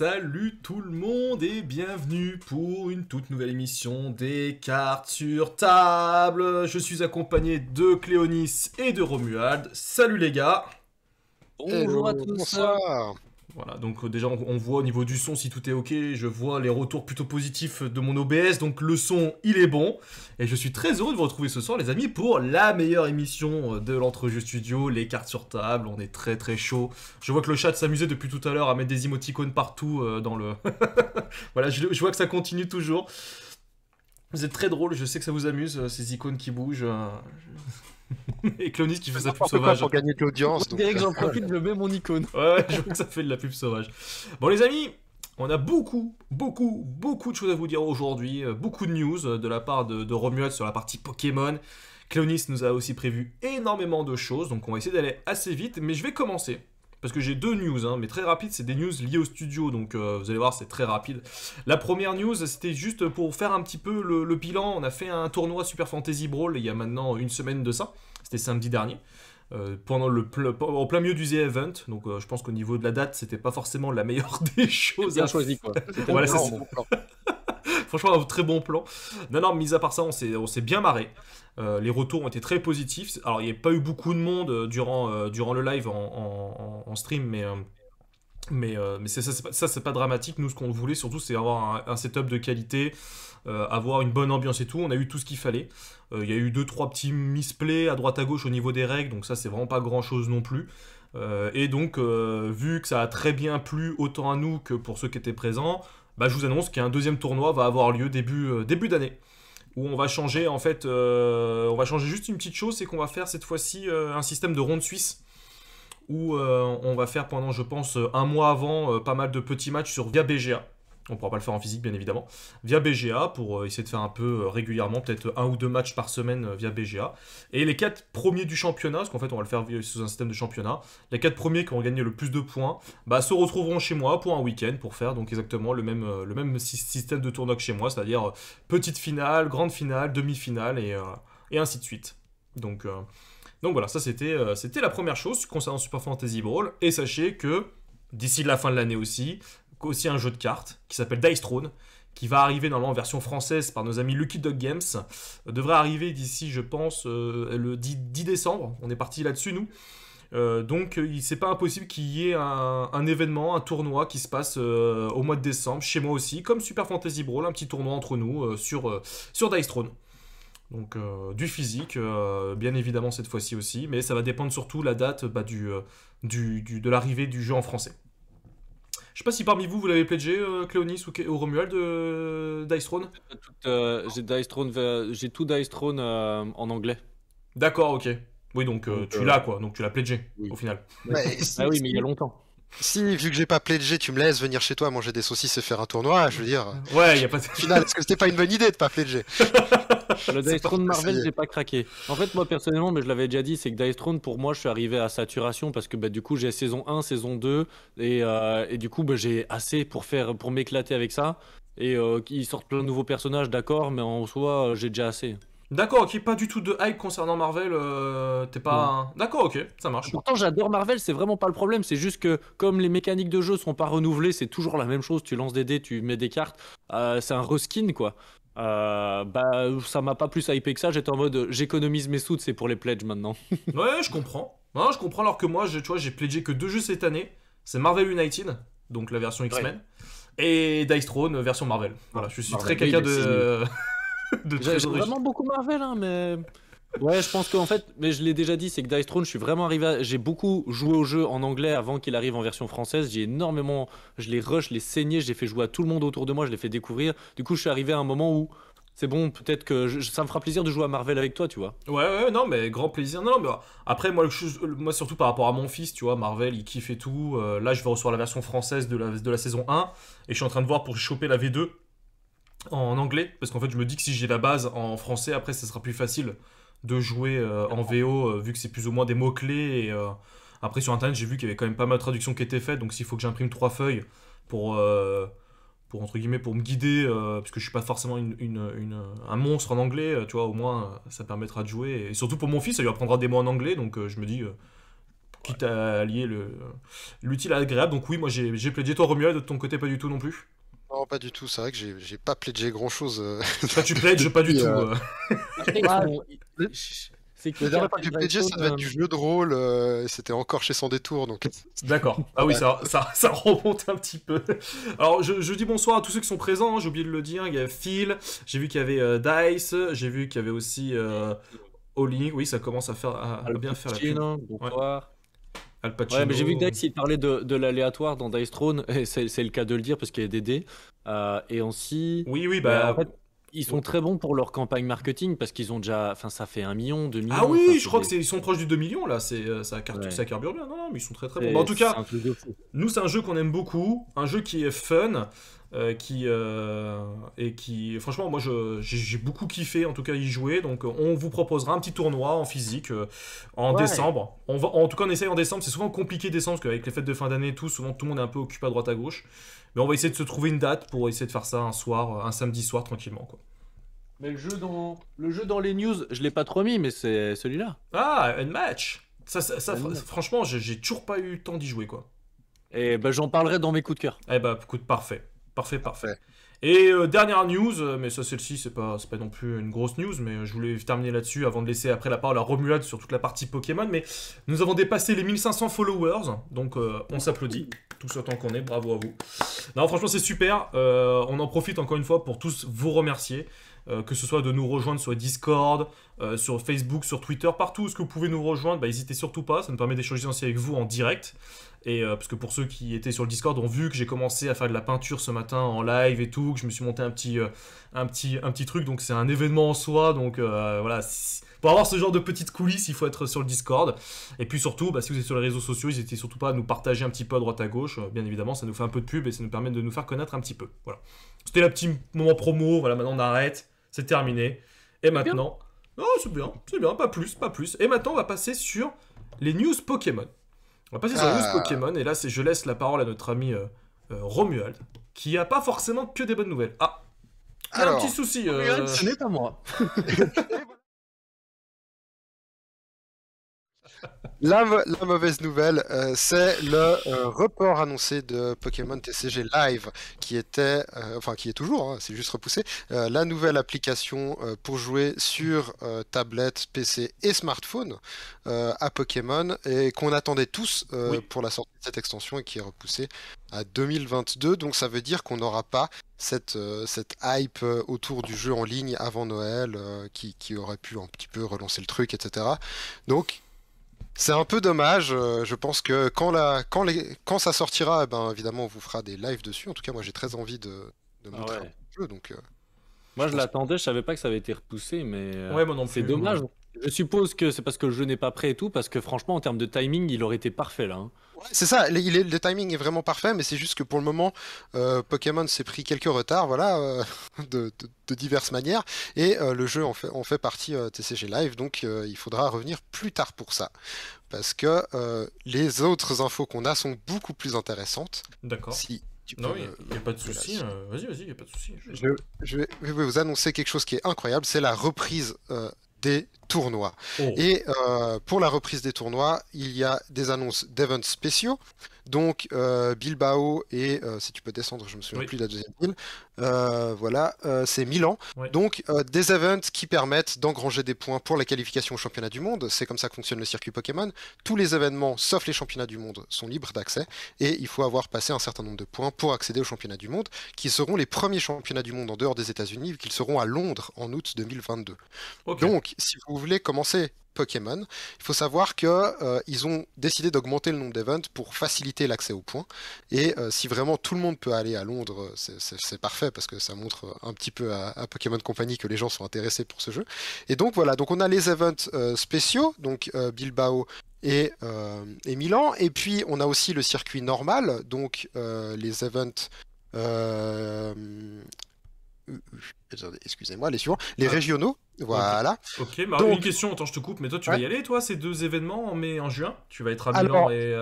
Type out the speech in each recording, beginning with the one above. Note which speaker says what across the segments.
Speaker 1: Salut tout le monde et bienvenue pour une toute nouvelle émission des cartes sur table. Je suis accompagné de Cléonis et de Romuald. Salut les gars.
Speaker 2: Bonjour à tous.
Speaker 3: Bonsoir.
Speaker 1: Voilà, donc déjà on voit au niveau du son si tout est ok, je vois les retours plutôt positifs de mon OBS, donc le son il est bon, et je suis très heureux de vous retrouver ce soir les amis pour la meilleure émission de l'entrejeu studio, les cartes sur table, on est très très chaud. Je vois que le chat s'amusait depuis tout à l'heure à mettre des émoticônes partout dans le... Voilà, je vois que ça continue toujours. Vous êtes très drôle, je sais que ça vous amuse, ces icônes qui bougent. Et Clonis qui fait sa pub sauvage.
Speaker 3: Pour gagner de l'audience.
Speaker 2: Je dirais que j'en profite de lever mon icône.
Speaker 1: Ouais, je vois que ça fait de la pub sauvage. Bon les amis, on a beaucoup de choses à vous dire aujourd'hui. Beaucoup de news de la part de Romuald sur la partie Pokémon. Clonis nous a aussi prévu énormément de choses, donc on va essayer d'aller assez vite. Mais je vais commencer, parce que j'ai deux news, hein, mais très rapides, c'est des news liées au studio, donc vous allez voir, c'est très rapide. La première news, c'était juste pour faire un petit peu le bilan. On a fait un tournoi Super Fantasy Brawl il y a maintenant une semaine de ça. C'était samedi dernier. Pendant au plein milieu du The Event, donc je pense qu'au niveau de la date, c'était pas forcément la meilleure des choses.
Speaker 2: Bien choisi quoi.
Speaker 1: Voilà, franchement, un très bon plan. Non, mis à part ça, on s'est bien marré. Les retours ont été très positifs. Alors, il n'y a pas eu beaucoup de monde durant le live en stream, mais ça, c'est pas dramatique. Nous, ce qu'on voulait surtout, c'est avoir un setup de qualité, avoir une bonne ambiance et tout. On a eu tout ce qu'il fallait. Il y a eu 2-3 petits misplays à droite à gauche au niveau des règles, donc ça, c'est vraiment pas grand chose non plus. Et donc, vu que ça a très bien plu autant à nous que pour ceux qui étaient présents, bah, je vous annonce qu'un deuxième tournoi va avoir lieu début d'année. Où on va changer, en fait, on va changer juste une petite chose, c'est qu'on va faire cette fois-ci un système de ronde suisse où on va faire pendant, je pense, un mois avant, pas mal de petits matchs via BGA. On ne pourra pas le faire en physique, bien évidemment. Via BGA, pour essayer de faire un peu régulièrement, peut-être 1 ou 2 matchs par semaine via BGA. Et les 4 premiers du championnat, parce qu'en fait, on va le faire sous un système de championnat, les 4 premiers qui ont gagné le plus de points, bah, se retrouveront chez moi pour un week-end, pour faire donc exactement le même système de tournoi que chez moi, c'est-à-dire petite finale, grande finale, demi-finale, et ainsi de suite. Donc voilà, ça c'était la première chose concernant Super Fantasy Brawl. Et sachez que d'ici la fin de l'année aussi un jeu de cartes qui s'appelle Dice Throne, qui va arriver normalement en version française par nos amis Lucky Dog Games, devrait arriver d'ici, je pense, le 10 décembre. On est parti là-dessus, nous. Donc, c'est pas impossible qu'il y ait un événement, un tournoi qui se passe au mois de décembre, chez moi aussi, comme Super Fantasy Brawl, un petit tournoi entre nous sur Dice Throne. Donc du physique, bien évidemment cette fois-ci aussi, mais ça va dépendre surtout la date de l'arrivée du jeu en français. Je sais pas si parmi vous l'avez pledgé, Cléonis ou Romuald, Dice Throne.
Speaker 2: J'ai tout Dice Throne en anglais.
Speaker 1: D'accord, ok. Oui, donc tu l'as quoi, donc tu l'as pledgé
Speaker 2: oui.
Speaker 1: Au final.
Speaker 2: Ah oui, mais il y a longtemps.
Speaker 3: Si, vu que j'ai pas pledgé, tu me laisses venir chez toi manger des saucisses et faire un tournoi, je veux dire.
Speaker 1: Ouais, y a pas de...
Speaker 3: Au final, est-ce que c'était pas une bonne idée de pas pledger?
Speaker 2: Le Dice Throne Marvel, j'ai pas craqué. En fait, moi personnellement, mais je l'avais déjà dit, c'est que Dice Throne, pour moi, je suis arrivé à saturation parce que du coup, j'ai saison 1, saison 2, et du coup, j'ai assez pour m'éclater avec ça. Et ils sortent plein de nouveaux personnages, d'accord, mais en soi, j'ai déjà assez.
Speaker 1: D'accord, ok, pas du tout de hype concernant Marvel, t'es pas... D'accord, ok, ça marche.
Speaker 2: Pourtant, j'adore Marvel, c'est vraiment pas le problème, c'est juste que comme les mécaniques de jeu sont pas renouvelées, c'est toujours la même chose, tu lances des dés, tu mets des cartes, c'est un reskin quoi. Ça m'a pas plus hypé que ça, j'étais en mode j'économise mes sous, c'est pour les pledges maintenant.
Speaker 1: Ouais, je comprends. Non, je comprends alors que moi, tu vois, j'ai pledgé que 2 jeux cette année, c'est Marvel United, donc la version X-Men, et Dice Throne, version Marvel. Voilà, je suis
Speaker 2: Marvel,
Speaker 1: très caca
Speaker 2: oui,
Speaker 1: de...
Speaker 2: J'ai vraiment beaucoup Marvel, hein, mais... Ouais, je pense qu'en fait, mais je l'ai déjà dit, c'est que Dice Throne, je suis vraiment arrivé j'ai beaucoup joué au jeu en anglais avant qu'il arrive en version française, j'ai énormément... Je l'ai rush, je l'ai saigné, j'ai fait jouer à tout le monde autour de moi, je l'ai fait découvrir. Du coup, je suis arrivé à un moment où... C'est bon, peut-être que ça me fera plaisir de jouer à Marvel avec toi, tu vois.
Speaker 1: Ouais, non, mais grand plaisir. Non, mais après, moi, surtout par rapport à mon fils, tu vois, Marvel, il kiffe et tout. Là, je vais recevoir la version française de la saison 1, et je suis en train de voir pour choper la V2 en anglais, parce qu'en fait, je me dis que si j'ai la base en français, après, ça sera plus facile de jouer en VO, vu que c'est plus ou moins des mots-clés. Et après, sur Internet, j'ai vu qu'il y avait quand même pas mal de traductions qui étaient faites, donc s'il faut que j'imprime 3 feuilles pour entre guillemets pour me guider parce que je suis pas forcément un monstre en anglais, tu vois, au moins ça permettra de jouer et surtout pour mon fils ça lui apprendra des mots en anglais, donc je me dis quitte à allier l'utile à l'agréable. Donc oui, moi j'ai pledgé. Toi, Romuald, de ton côté, pas du tout non plus?
Speaker 3: Non, pas du tout. C'est vrai que j'ai pas pledgé grand-chose.
Speaker 1: Toi, tu pledges pas du tout.
Speaker 2: C'est
Speaker 3: La dernière fois que j'ai pledgé, ça devait être du jeu de rôle. C'était encore chez Sans Détour. Donc...
Speaker 1: D'accord. Ah oui, ça remonte un petit peu. Alors, je dis bonsoir à tous ceux qui sont présents. Hein, j'ai oublié de le dire. Il y a Phil. J'ai vu qu'il y avait Dice. J'ai vu qu'il y avait aussi Olling. Oui, ça commence à bien faire la pub.
Speaker 2: Bonsoir.
Speaker 1: Al Pacino.
Speaker 2: Ouais, mais j'ai vu que Dice il parlait de l'aléatoire dans Dice Throne. Et c'est le cas de le dire parce qu'il y a des dés. Et aussi.
Speaker 1: Oui, bah.
Speaker 2: En fait, ils sont très bons pour leur campagne marketing parce qu'ils ont déjà. Enfin, ça fait 1 million, 2 millions.
Speaker 1: Ah oui, je crois qu'ils sont proches du 2 millions là. Ça carbure bien. Non, mais ils sont très très bons. En tout cas, nous, c'est un jeu qu'on aime beaucoup. Un jeu qui est fun. Qui franchement, moi j'ai beaucoup kiffé en tout cas y jouer. Donc on vous proposera un petit tournoi en physique en décembre. En tout cas, on essaye en décembre. C'est souvent compliqué décembre parce qu'avec les fêtes de fin d'année et tout, souvent tout le monde est un peu occupé à droite à gauche. Mais on va essayer de se trouver une date pour essayer de faire ça un samedi soir tranquillement quoi.
Speaker 2: Mais le jeu dans les news, je l'ai pas trop mis, mais c'est celui-là.
Speaker 1: Ah, Unmatch. Franchement, j'ai toujours pas eu le temps d'y jouer quoi.
Speaker 2: Et bah, j'en parlerai dans mes coups de cœur.
Speaker 1: Eh bah, écoute, parfait. Et dernière news, mais ça celle-ci c'est pas non plus une grosse news, mais je voulais terminer là-dessus avant de laisser après la parole à Romuald sur toute la partie Pokémon, mais nous avons dépassé les 1500 followers, donc on s'applaudit, tous autant qu'on est, bravo à vous. Non franchement c'est super, on en profite encore une fois pour tous vous remercier, que ce soit de nous rejoindre sur Discord, sur Facebook, sur Twitter, partout où est-ce que vous pouvez nous rejoindre, n'hésitez surtout pas, ça nous permet d'échanger aussi avec vous en direct. Et parce que pour ceux qui étaient sur le Discord ont vu que j'ai commencé à faire de la peinture ce matin en live et tout, que je me suis monté un petit truc, donc c'est un événement en soi, donc voilà. Pour avoir ce genre de petites coulisses, il faut être sur le Discord. Et puis surtout, si vous êtes sur les réseaux sociaux, n'hésitez surtout pas à nous partager un petit peu à droite à gauche. Bien évidemment, ça nous fait un peu de pub et ça nous permet de nous faire connaître un petit peu. Voilà. C'était le petit moment promo. Voilà, maintenant on arrête, c'est terminé. Et maintenant, non, c'est bien, pas plus. Et maintenant, on va passer sur les news Pokémon. On va passer sur les news Pokémon, et là, je laisse la parole à notre ami Romuald, qui a pas forcément que des bonnes nouvelles. Ah, il y a un petit souci.
Speaker 2: Romuald, ce n'est pas moi.
Speaker 3: La mauvaise nouvelle, c'est le report annoncé de Pokémon TCG Live, qui était, qui est toujours, c'est juste repoussé, la nouvelle application pour jouer sur tablette, PC et smartphone à Pokémon, et qu'on attendait tous pour la sortie de cette extension, et qui est repoussée à 2022, donc ça veut dire qu'on n'aura pas cette hype autour du jeu en ligne avant Noël, qui aurait pu un petit peu relancer le truc, etc. Donc, c'est un peu dommage, je pense que quand ça sortira, évidemment on vous fera des lives dessus. En tout cas moi j'ai très envie de montrer un jeu, donc...
Speaker 2: moi je l'attendais, je savais pas que ça avait été repoussé, mais c'est
Speaker 1: plus,
Speaker 2: dommage. Je suppose que c'est parce que le jeu n'est pas prêt et tout, parce que franchement en termes de timing il aurait été parfait là.
Speaker 3: Ouais, c'est ça, le timing est vraiment parfait, mais c'est juste que pour le moment Pokémon s'est pris quelques retards, voilà, de diverses manières, et le jeu en fait partie TCG Live, donc il faudra revenir plus tard pour ça, parce que les autres infos qu'on a sont beaucoup plus intéressantes.
Speaker 1: D'accord. Non, il n'y a pas de souci. Vas-y, il n'y a pas de souci.
Speaker 3: Je vais vous annoncer quelque chose qui est incroyable, c'est la reprise des tournois. Et pour la reprise des tournois, il y a des annonces d'events spéciaux. Donc Bilbao et si tu peux descendre, je me souviens plus de la deuxième ville. Voilà, c'est Milan. Donc des events qui permettent d'engranger des points pour la qualification au championnat du monde. C'est comme ça que fonctionne le circuit Pokémon. Tous les événements, sauf les championnats du monde, sont libres d'accès. Et il faut avoir passé un certain nombre de points pour accéder aux championnats du monde, qui seront les premiers championnats du monde en dehors des États-Unis, vu qu'ils seront à Londres en août 2022. Donc, si vous voulez commencer Pokémon, il faut savoir que ils ont décidé d'augmenter le nombre d'events pour faciliter l'accès aux points, et si vraiment tout le monde peut aller à Londres, c'est parfait, parce que ça montre un petit peu à Pokémon Company que les gens sont intéressés pour ce jeu. Et donc voilà, donc on a les events spéciaux, donc Bilbao et Milan, et puis on a aussi le circuit normal, donc les events excusez-moi, les suivants, les régionaux, voilà.
Speaker 1: Ok, mais donc, une question, attends, je te coupe, mais toi tu vas y aller, toi, ces deux événements en mai et en juin? Tu vas être à Milan et...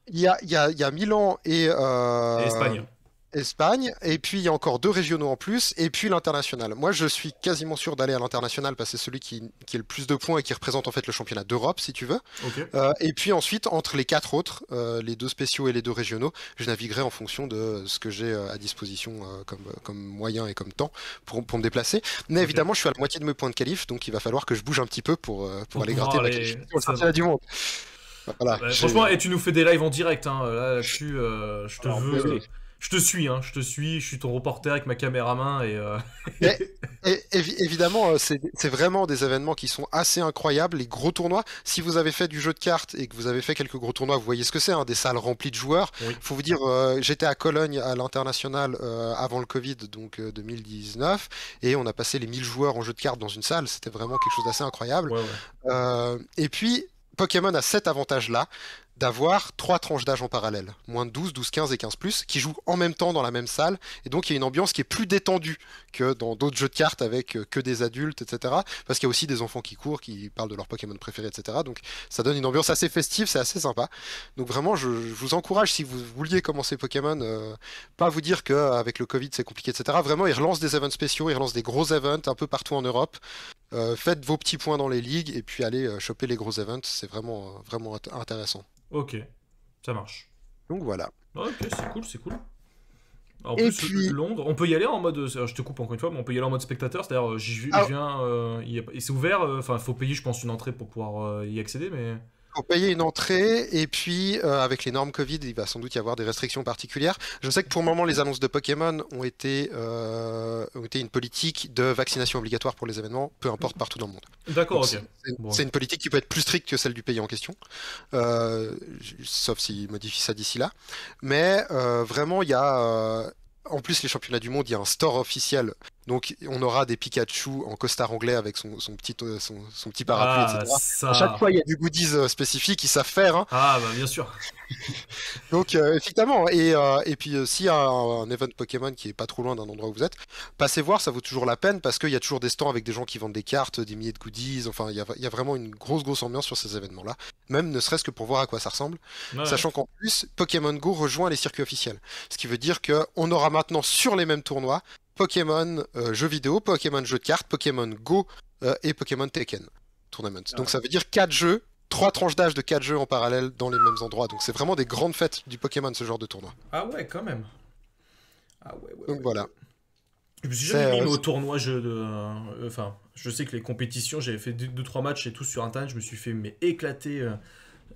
Speaker 3: Il y a Milan et
Speaker 1: Espagne.
Speaker 3: Espagne, et puis il y a encore 2 régionaux en plus, et puis l'international. Moi, je suis quasiment sûr d'aller à l'international parce que c'est celui qui a le plus de points et qui représente en fait le championnat d'Europe, si tu veux.
Speaker 1: Ok.
Speaker 3: Et puis ensuite, entre les 4 autres, les 2 spéciaux et les 2 régionaux, je naviguerai en fonction de ce que j'ai à disposition comme moyen et comme temps pour me déplacer. Mais évidemment, je suis à la moitié de mes points de qualif, donc il va falloir que je bouge un petit peu pour aller gratter ma qualification au championnat du monde. Voilà,
Speaker 1: franchement, et tu nous fais des lives en direct, hein. Là-dessus, je te veux. Je te suis, hein, je suis ton reporter avec ma caméra à main
Speaker 3: évidemment, c'est vraiment des événements qui sont assez incroyables, les gros tournois. Si vous avez fait du jeu de cartes et que vous avez fait quelques gros tournois, vous voyez ce que c'est, hein, des salles remplies de joueurs.
Speaker 1: Oui.
Speaker 3: Faut vous dire, j'étais à Cologne à l'international avant le Covid, donc 2019, et on a passé les 1000 joueurs en jeu de cartes dans une salle. C'était vraiment quelque chose d'assez incroyable.
Speaker 1: Ouais.
Speaker 3: Et puis, Pokémon a cet avantage-là d'avoir 3 tranches d'âge en parallèle, moins de 12, 12, 15 et 15+, qui jouent en même temps dans la même salle, et donc il y a une ambiance qui est plus détendue que dans d'autres jeux de cartes avec que des adultes, etc. Parce qu'il y a aussi des enfants qui courent, qui parlent de leur Pokémon préféré, etc. Donc ça donne une ambiance assez festive, c'est assez sympa. Donc vraiment, je vous encourage, si vous vouliez commencer Pokémon, pas vous dire qu'avec le Covid c'est compliqué, etc. Vraiment, ils relancent des events spéciaux, ils relancent des gros events un peu partout en Europe. Faites vos petits points dans les ligues, et puis allez choper les gros events, c'est vraiment, vraiment intéressant.
Speaker 1: Ok, ça marche.
Speaker 3: Donc voilà.
Speaker 1: Ok, c'est cool. En
Speaker 3: Et
Speaker 1: plus,
Speaker 3: puis...
Speaker 1: Londres, on peut y aller en mode. Je te coupe encore une fois, mais on peut y aller en mode spectateur. C'est-à-dire, j'y viens. Et c'est ouvert. Enfin, il faut payer, je pense, une entrée pour pouvoir y accéder, mais.
Speaker 3: Faut payer une entrée, et puis avec les normes Covid, il va sans doute y avoir des restrictions particulières. Je sais que pour le moment, les annonces de Pokémon ont été une politique de vaccination obligatoire pour les événements, peu importe partout dans le monde.
Speaker 1: D'accord,
Speaker 3: Donc,
Speaker 1: ok.
Speaker 3: c'est une politique qui peut être plus stricte que celle du pays en question, sauf s'ils modifient ça d'ici là. Mais vraiment, il y a... en plus, les championnats du monde, il y a un store officiel. Donc, on aura des Pikachu en costard anglais avec son petit parapluie, etc.
Speaker 1: Ça...
Speaker 3: À chaque fois, il y a du goodies spécifique, ils savent faire. Hein.
Speaker 1: Ah, bah bien sûr.
Speaker 3: Donc, effectivement. Et puis, s'il y a un event Pokémon qui est pas trop loin d'un endroit où vous êtes, passez voir, ça vaut toujours la peine parce qu'il y a toujours des stands avec des gens qui vendent des cartes, des milliers de goodies. Enfin, il y a vraiment une grosse ambiance sur ces événements-là. Même ne serait-ce que pour voir à quoi ça ressemble.
Speaker 1: Ouais.
Speaker 3: Sachant qu'en plus, Pokémon Go rejoint les circuits officiels. Ce qui veut dire qu'on aura maintenant sur les mêmes tournois Pokémon jeux vidéo, Pokémon jeux de cartes, Pokémon Go et Pokémon Tekken Tournament. Donc ça veut dire 4 jeux, 3 tranches d'âge de 4 jeux en parallèle dans les mêmes endroits. Donc c'est vraiment des grandes fêtes du Pokémon, ce genre de tournoi.
Speaker 1: Ah ouais, quand même. Ah ouais.
Speaker 3: Donc voilà.
Speaker 1: Je me suis jamais mis au tournoi enfin, je sais que les compétitions, j'avais fait 2-3 matchs et tout sur internet, je me suis fait éclater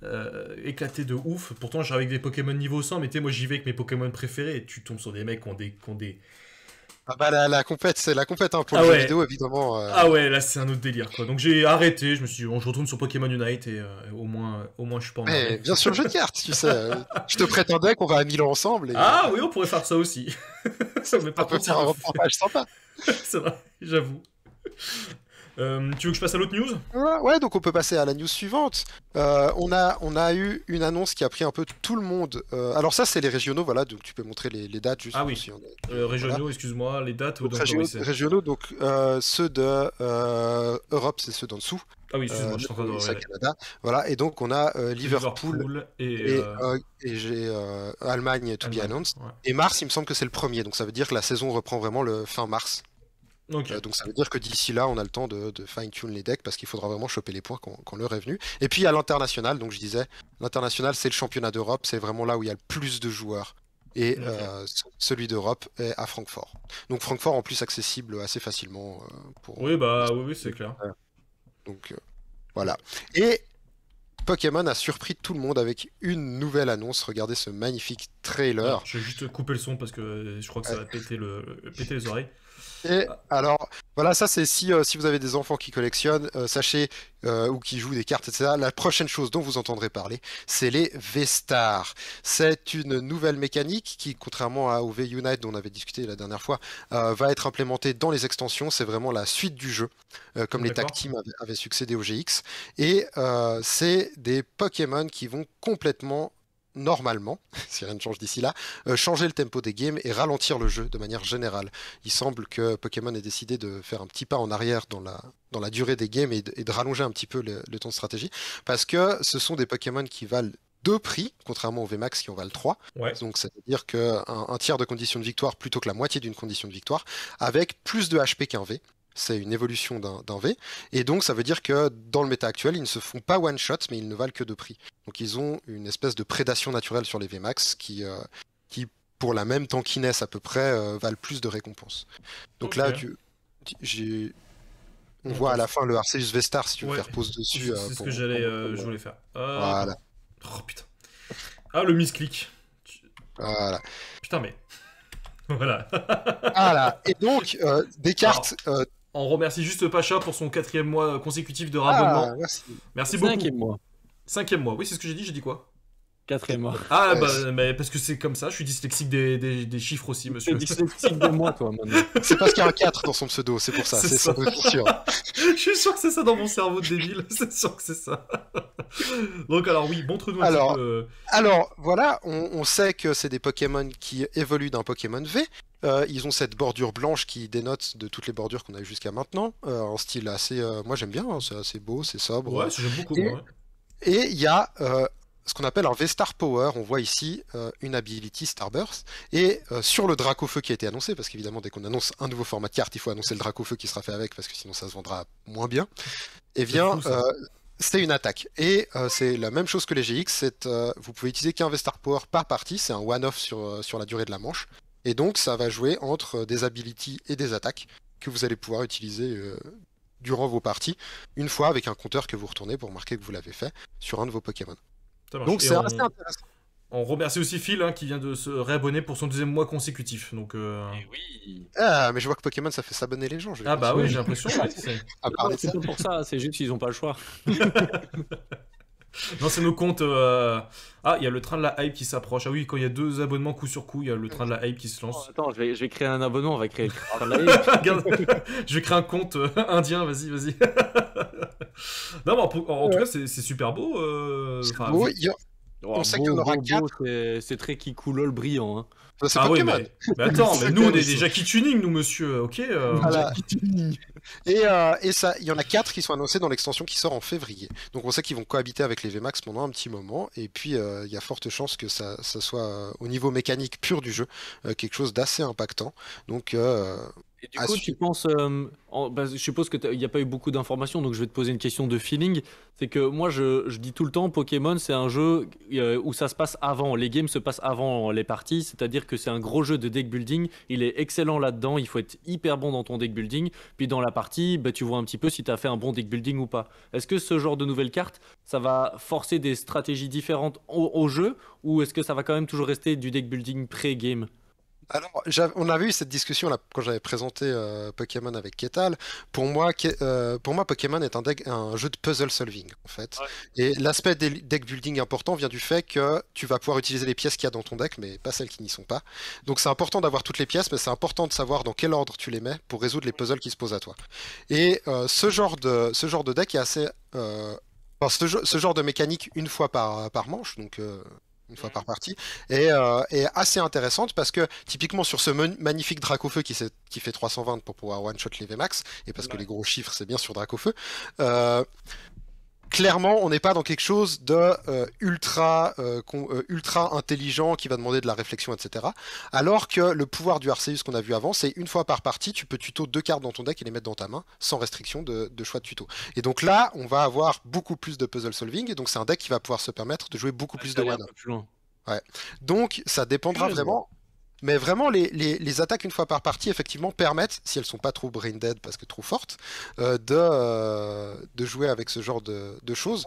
Speaker 1: de ouf. Pourtant, j'arrive avec des Pokémon niveau 100, mais tu sais, moi j'y vais avec mes Pokémon préférés et tu tombes sur des mecs qui ont des...
Speaker 3: Ah bah la compète, c'est la compète hein, pour le jeu vidéo évidemment.
Speaker 1: Ah ouais, là c'est un autre délire quoi. Donc j'ai arrêté, je me suis dit bon, je retourne sur Pokémon Unite et au moins je suis pas en
Speaker 3: Mais bien sûr, jeu de cartes, tu sais. Je te prête un deck, on va à Milan ensemble.
Speaker 1: Ah oui, on pourrait faire ça aussi. Ça me
Speaker 3: peut faire un reportage sympa.
Speaker 1: C'est vrai, j'avoue. Tu veux que je passe à l'autre news?
Speaker 3: Ouais, donc on peut passer à la news suivante. On a eu une annonce qui a pris un peu tout le monde. Alors ça, c'est les régionaux, voilà, donc tu peux montrer les dates juste.
Speaker 1: Ah oui, régionaux, voilà. Excuse-moi, les dates.
Speaker 3: Donc, régionaux, donc ceux de Europe, c'est ceux d'en dessous.
Speaker 1: Ah oui, excuse-moi, je suis en train de...
Speaker 3: Canada. Voilà, et donc on a Liverpool
Speaker 1: et
Speaker 3: j'ai Allemagne to be announced. Ouais. Et mars, il me semble que c'est le premier, donc ça veut dire que la saison reprend vraiment le fin mars.
Speaker 1: Okay.
Speaker 3: Donc ça veut dire que d'ici là, on a le temps de fine-tune les decks parce qu'il faudra vraiment choper les points quand l'heure est venue. Et puis à l'international, donc je disais, l'international c'est le championnat d'Europe, c'est vraiment là où il y a le plus de joueurs. Et celui d'Europe est à Francfort. Donc Francfort en plus accessible assez facilement pour.
Speaker 1: Oui, bah oui, c'est clair.
Speaker 3: Donc voilà. Et Pokémon a surpris tout le monde avec une nouvelle annonce. Regardez ce magnifique trailer.
Speaker 1: Alors, je vais juste couper le son parce que je crois que ça va péter les oreilles.
Speaker 3: Et alors, voilà, ça c'est si vous avez des enfants qui collectionnent, sachez, ou qui jouent des cartes, etc. La prochaine chose dont vous entendrez parler, c'est les V-Stars. C'est une nouvelle mécanique qui, contrairement au V-Unite dont on avait discuté la dernière fois, va être implémentée dans les extensions. C'est vraiment la suite du jeu, comme les tag teams avaient succédé au GX. Et c'est des Pokémon qui vont complètement... normalement, si rien ne change d'ici là, changer le tempo des games et ralentir le jeu de manière générale. Il semble que Pokémon ait décidé de faire un petit pas en arrière dans la durée des games et de rallonger un petit peu le temps de stratégie, parce que ce sont des Pokémon qui valent 2 prix, contrairement au VMAX qui en valent 3.
Speaker 1: Ouais.
Speaker 3: Donc ça veut dire qu'un tiers de condition de victoire plutôt que la moitié d'une condition de victoire, avec plus de HP qu'un V. C'est une évolution d'un V. Et donc ça veut dire que dans le méta actuel, ils ne se font pas one-shot, mais ils ne valent que 2 prix. Donc ils ont une espèce de prédation naturelle sur les VMAX qui pour la même tankiness à peu près, valent plus de récompenses. Donc là, on voit à la fin le Arceus Vestar si tu veux faire pause dessus.
Speaker 1: C'est ce que je voulais faire.
Speaker 3: Voilà.
Speaker 1: Oh putain. Ah, le misclick.
Speaker 3: Voilà.
Speaker 1: Putain, mais. Voilà.
Speaker 3: Voilà. Et donc, des cartes.
Speaker 1: On remercie juste Pacha pour son 4e mois consécutif de rabonnement. Merci beaucoup.
Speaker 2: 5e mois.
Speaker 1: 5e mois. Oui, c'est ce que j'ai dit quoi?
Speaker 2: 4e mois.
Speaker 1: Ah, mais parce que c'est comme ça, je suis dyslexique des chiffres aussi, monsieur.
Speaker 2: Tu es dyslexique des mois, toi, maintenant.
Speaker 3: C'est parce qu'il y a un 4 dans son pseudo, c'est pour ça, c'est ça. Sûr.
Speaker 1: Je suis sûr que c'est ça dans mon cerveau de débile, c'est sûr que c'est ça. Donc, alors oui, montre-nous un petit peu.
Speaker 3: Alors, voilà, on sait que c'est des Pokémon qui évoluent d'un Pokémon V. Ils ont cette bordure blanche qui dénote de toutes les bordures qu'on a eues jusqu'à maintenant, en style assez... moi j'aime bien, hein, c'est assez beau, c'est sobre.
Speaker 1: Ouais, j'aime beaucoup.
Speaker 3: Et il y a ce qu'on appelle un V-Star Power. On voit ici une ability Starburst. Et sur le Dracofeu qui a été annoncé, parce qu'évidemment dès qu'on annonce un nouveau format de carte, il faut annoncer le Dracofeu qui sera fait avec, parce que sinon ça se vendra moins bien. Et bien, c'est une attaque. Et c'est la même chose que les GX, vous pouvez utiliser qu'un V-Star Power par partie, c'est un one-off sur la durée de la manche. Et donc ça va jouer entre des abilities et des attaques que vous allez pouvoir utiliser durant vos parties, une fois avec un compteur que vous retournez pour marquer que vous l'avez fait sur un de vos Pokémon. Donc c'est assez intéressant.
Speaker 1: On remercie aussi Phil qui vient de se réabonner pour son 2e mois consécutif. Donc,
Speaker 2: oui.
Speaker 3: Ah, mais je vois que Pokémon ça fait s'abonner les gens.
Speaker 1: Ah bah oui, j'ai l'impression.
Speaker 2: C'est pas pour ça, c'est juste qu'ils ont pas le choix.
Speaker 1: Non, c'est nos comptes. Ah, il y a le train de la hype qui s'approche. Ah oui, quand il y a 2 abonnements coup sur coup, il y a le train de la hype qui se lance.
Speaker 2: Oh, attends, je vais créer un abonnement, on va créer le train de la hype.
Speaker 1: Regarde, je vais créer un compte indien, vas-y. Non, mais en tout cas, c'est super beau.
Speaker 3: C'est beau, on sait qu'il y en aura 4.
Speaker 2: C'est très Kikoulol brillant. Hein.
Speaker 3: C'est Pokémon.
Speaker 1: Oui, mais attends, mais nous on est des Jackie Tuning, nous monsieur, ok
Speaker 3: Voilà. Et ça, il y en a 4 qui sont annoncés dans l'extension qui sort en février. Donc on sait qu'ils vont cohabiter avec les VMAX pendant un petit moment. Et puis il y a forte chance que ça soit au niveau mécanique pur du jeu quelque chose d'assez impactant. Donc
Speaker 2: et du coup, tu penses, je suppose qu'il n'y a pas eu beaucoup d'informations, donc je vais te poser une question de feeling. C'est que moi, je dis tout le temps, Pokémon, c'est un jeu où ça se passe avant. Les games se passent avant les parties, c'est-à-dire que c'est un gros jeu de deck building. Il est excellent là-dedans, il faut être hyper bon dans ton deck building. Puis dans la partie, tu vois un petit peu si tu as fait un bon deck building ou pas. Est-ce que ce genre de nouvelles cartes, ça va forcer des stratégies différentes au jeu, ou est-ce que ça va quand même toujours rester du deck building pré-game ?
Speaker 3: Alors, on avait eu cette discussion là quand j'avais présenté Pokémon avec Ketal. Pour moi, Pokémon est un jeu de puzzle solving en fait. Ouais. Et l'aspect des deck building important vient du fait que tu vas pouvoir utiliser les pièces qu'il y a dans ton deck, mais pas celles qui n'y sont pas. Donc c'est important d'avoir toutes les pièces, mais c'est important de savoir dans quel ordre tu les mets pour résoudre les puzzles qui se posent à toi. Et ce genre de deck est assez, ce genre de mécanique une fois par manche, donc. Une fois par partie, est assez intéressante parce que typiquement sur ce magnifique Dracofeu qui fait 320 pour pouvoir one-shot les VMAX, et parce que les gros chiffres c'est bien sur Dracofeu, clairement on n'est pas dans quelque chose de ultra intelligent qui va demander de la réflexion, etc. Alors que le pouvoir du Arceus qu'on a vu avant, c'est une fois par partie, tu peux tuto 2 cartes dans ton deck et les mettre dans ta main, sans restriction de choix de tuto. Et donc là, on va avoir beaucoup plus de puzzle solving, et donc c'est un deck qui va pouvoir se permettre de jouer beaucoup plus de one-up. Ouais. Donc ça dépendra vraiment... Mais vraiment, les attaques une fois par partie, effectivement, permettent, si elles sont pas trop brain dead parce que trop fortes, de jouer avec ce genre de choses.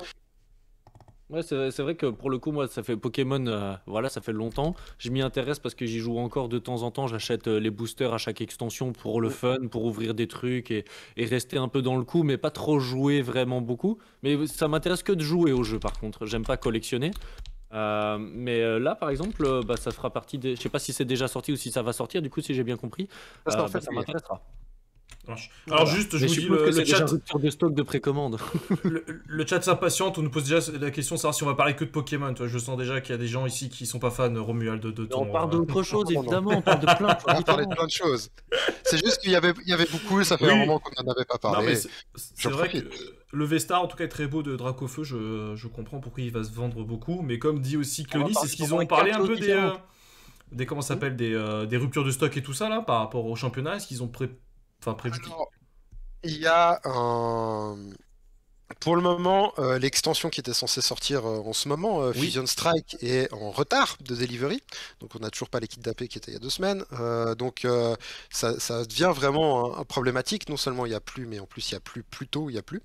Speaker 2: Ouais, c'est vrai que pour le coup, moi, ça fait Pokémon, voilà, ça fait longtemps. Je m'y intéresse parce que j'y joue encore de temps en temps. J'achète les boosters à chaque extension pour le fun, pour ouvrir des trucs et rester un peu dans le coup, mais pas trop jouer vraiment beaucoup. Mais ça m'intéresse que de jouer au jeu, par contre. J'aime pas collectionner. Mais là par exemple ça fera partie des... Je sais pas si c'est déjà sorti ou si ça va sortir, du coup si j'ai bien compris ça m'intéressera.
Speaker 1: Alors juste je vous dis le chat
Speaker 2: rupture de stock de précommande.
Speaker 1: le chat s'impatiente, on nous pose déjà la question de savoir si on va parler que de Pokémon. Toi, je sens déjà qu'il y a des gens ici qui sont pas fans, Romuald, de ton...
Speaker 2: On parle d'autre chose évidemment, on parle de plein de choses.
Speaker 3: On va parler de plein de choses. C'est juste qu'il y avait beaucoup, ça fait un moment qu'on n'en avait pas parlé.
Speaker 1: C'est vrai que le V-Star, en tout cas, est très beau de Dracofeu. Je comprends pourquoi il va se vendre beaucoup. Mais comme dit aussi Clony, c'est ce qu'ils ont parlé un peu des comment ça s'appelle, des ruptures de stock et tout ça, là, par rapport au championnat. Est-ce qu'ils ont prévu...
Speaker 3: Alors, il y a un... Pour le moment, l'extension qui était censée sortir en ce moment, Fusion Strike, est en retard de delivery. Donc on n'a toujours pas les kits d'AP qui étaient il y a 2 semaines. Donc ça devient vraiment problématique. Non seulement il n'y a plus, mais en plus il y a plus tôt, il n'y a plus.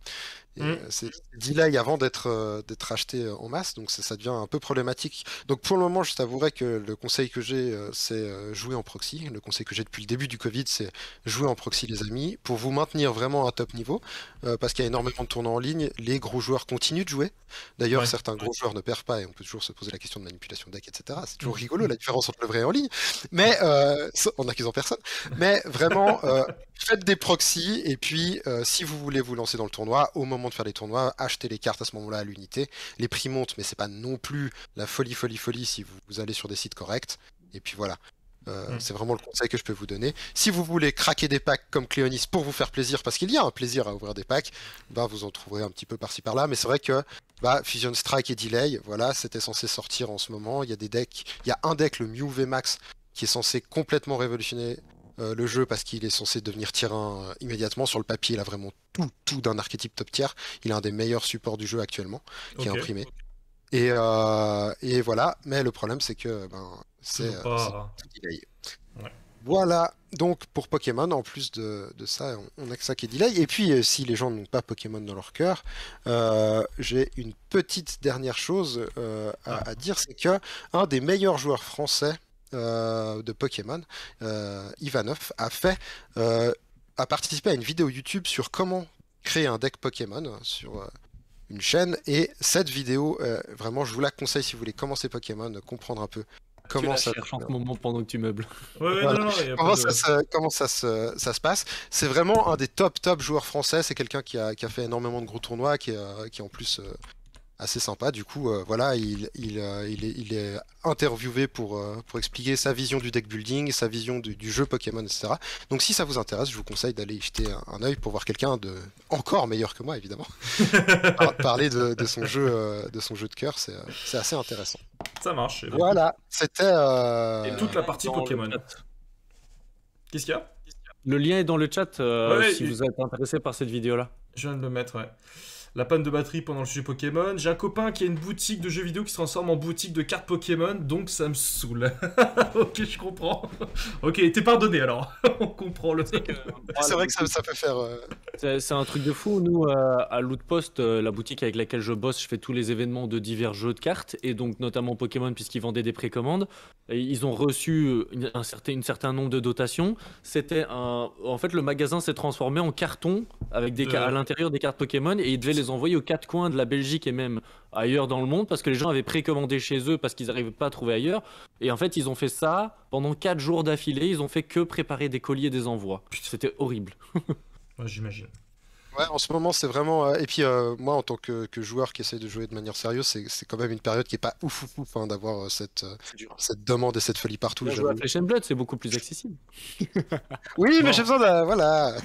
Speaker 3: C'est delay avant d'être acheté en masse, donc ça devient un peu problématique. Donc pour le moment, je t'avouerai que le conseil que j'ai, c'est jouer en proxy. Le conseil que j'ai depuis le début du Covid, c'est jouer en proxy, les amis, pour vous maintenir vraiment à top niveau, parce qu'il y a énormément de tournois en ligne. Les gros joueurs continuent de jouer. D'ailleurs, certains gros joueurs ne perdent pas, et on peut toujours se poser la question de manipulation de deck, etc. C'est toujours rigolo la différence entre le vrai et en ligne, mais en accusant personne. Mais vraiment, faites des proxys, et puis si vous voulez vous lancer dans le tournoi, au moment de faire les tournois, achetez les cartes à ce moment-là à l'unité. Les prix montent, mais c'est pas non plus la folie si vous allez sur des sites corrects. Et puis voilà. C'est vraiment le conseil que je peux vous donner. Si vous voulez craquer des packs comme Cléonis pour vous faire plaisir, parce qu'il y a un plaisir à ouvrir des packs, vous en trouverez un petit peu par-ci par-là. Mais c'est vrai que Fusion Strike et Delay, voilà, c'était censé sortir en ce moment. Il y a des decks, il y a un deck, le Mew VMAX, qui est censé complètement révolutionner le jeu parce qu'il est censé devenir tier 1 immédiatement. Sur le papier, il a vraiment tout d'un archétype top tier. Il est un des meilleurs supports du jeu actuellement, qui est imprimé. Et voilà, mais le problème c'est que c'est delay. Voilà, donc pour Pokémon, en plus de ça, on a que ça qui est delay. Et puis si les gens n'ont pas Pokémon dans leur cœur, j'ai une petite dernière chose à dire, c'est que un des meilleurs joueurs français de Pokémon, Ivanov, a participé à une vidéo YouTube sur comment créer un deck Pokémon sur une chaîne, et cette vidéo, vraiment, je vous la conseille si vous voulez commencer Pokémon, comprendre un peu comment ça
Speaker 2: cherche en ce moment pendant que tu meubles.
Speaker 3: Comment ça se passe. C'est vraiment un des top joueurs français. C'est quelqu'un qui a fait énormément de gros tournois, qui est en plus assez sympa. Du coup, voilà, il est interviewé pour expliquer sa vision du deck building, sa vision du jeu Pokémon, etc. Donc si ça vous intéresse, je vous conseille d'aller y jeter un œil pour voir quelqu'un de encore meilleur que moi, évidemment. Parler de son jeu de cœur, c'est assez intéressant.
Speaker 1: Ça marche.
Speaker 3: Voilà, c'était...
Speaker 1: Et toute la partie Pokémon. Qu'est-ce qu'il y a?
Speaker 2: Le lien est dans le chat si vous êtes intéressé par cette vidéo-là.
Speaker 1: Je viens de le mettre, ouais. La panne de batterie pendant le sujet Pokémon. J'ai un copain qui a une boutique de jeux vidéo qui se transforme en boutique de cartes Pokémon, donc ça me saoule. Ok, je comprends. Ok, t'es pardonné alors. On comprend le truc.
Speaker 3: C'est vrai que ça peut faire...
Speaker 2: C'est un truc de fou. Nous, à Lootpost, la boutique avec laquelle je bosse, je fais tous les événements de divers jeux de cartes, et donc notamment Pokémon, puisqu'ils vendaient des précommandes. Et ils ont reçu un certain nombre de dotations. En fait, le magasin s'est transformé en carton avec à l'intérieur des cartes Pokémon, et ils devaient les envoyer aux 4 coins de la Belgique et même ailleurs dans le monde, parce que les gens avaient précommandé chez eux parce qu'ils n'arrivaient pas à trouver ailleurs. Et en fait, ils ont fait ça pendant 4 jours d'affilée. Ils ont fait que préparer des colis et des envois. C'était horrible.
Speaker 1: Ouais, j'imagine.
Speaker 3: Ouais, en ce moment, c'est vraiment... Et puis, moi, en tant que joueur qui essaie de jouer de manière sérieuse, c'est quand même une période qui est pas ouf d'avoir cette demande et cette folie partout.
Speaker 2: Jouer à Flesh and Blood, c'est beaucoup plus accessible.
Speaker 3: Oui, mais j'ai besoin de... Voilà.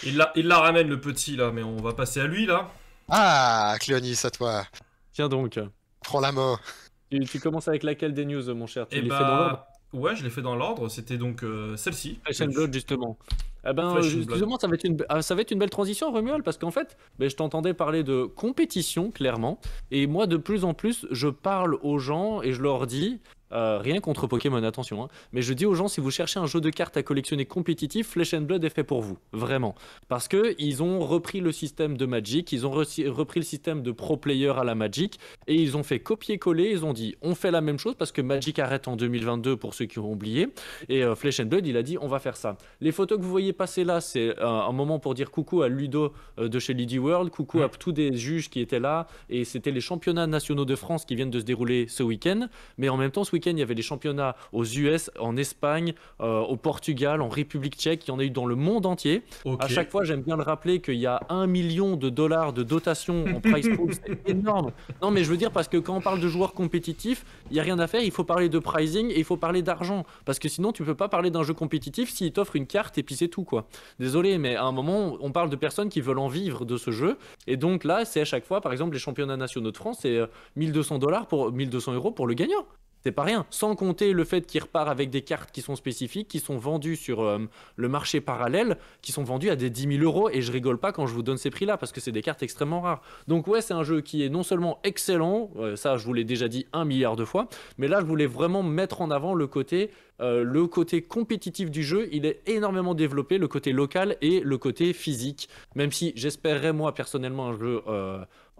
Speaker 1: Il la ramène, le petit, là, mais on va passer à lui, là.
Speaker 3: Ah, Cléonis, à toi.
Speaker 2: Tiens donc.
Speaker 3: Prends la main.
Speaker 2: Tu commences avec laquelle des news, mon cher? Tu les fais dans l'ordre?
Speaker 1: Ouais, je l'ai fait dans l'ordre. C'était donc celle-ci.
Speaker 2: Flesh and Blood, justement. Justement, ça va être une belle transition, Romuald, parce qu'en fait, je t'entendais parler de compétition, clairement. Et moi, de plus en plus, je parle aux gens et je leur dis... rien contre Pokémon, attention, hein. Mais je dis aux gens, si vous cherchez un jeu de cartes à collectionner compétitif, Flesh and Blood est fait pour vous, vraiment. Parce que ils ont repris le système de Magic, ils ont repris le système de pro player à la Magic, et ils ont fait copier-coller, ils ont dit, on fait la même chose, parce que Magic arrête en 2022 pour ceux qui ont oublié, et Flesh and Blood, il a dit, on va faire ça. Les photos que vous voyez passer là, c'est un moment pour dire coucou à Ludo de chez Lady World, coucou à tous des juges qui étaient là, et c'était les championnats nationaux de France qui viennent de se dérouler ce week-end, mais en même temps, ce week-end, il y avait les championnats aux US, en Espagne, au Portugal, en République tchèque. Il y en a eu dans le monde entier. À chaque fois, j'aime bien le rappeler qu'il y a $1 million de dotation en prize pool. C'est énorme. Non, mais je veux dire, parce que quand on parle de joueurs compétitifs, il n'y a rien à faire. Il faut parler de pricing et il faut parler d'argent. Parce que sinon, tu ne peux pas parler d'un jeu compétitif s'il t'offre une carte et puis c'est tout, quoi. Désolé, mais à un moment, on parle de personnes qui veulent en vivre de ce jeu. Et donc là, c'est à chaque fois, par exemple, les championnats nationaux de France, c'est €1 200 pour le gagnant. C'est pas rien, sans compter le fait qu'il repart avec des cartes qui sont spécifiques, qui sont vendues sur le marché parallèle, qui sont vendues à des 10 000 €, et je rigole pas quand je vous donne ces prix-là, parce que c'est des cartes extrêmement rares. Donc ouais, c'est un jeu qui est non seulement excellent, ça je vous l'ai déjà dit 1 milliard de fois, mais là je voulais vraiment mettre en avant le côté compétitif du jeu. Il est énormément développé, le côté local et le côté physique, même si j'espérerais moi personnellement un jeu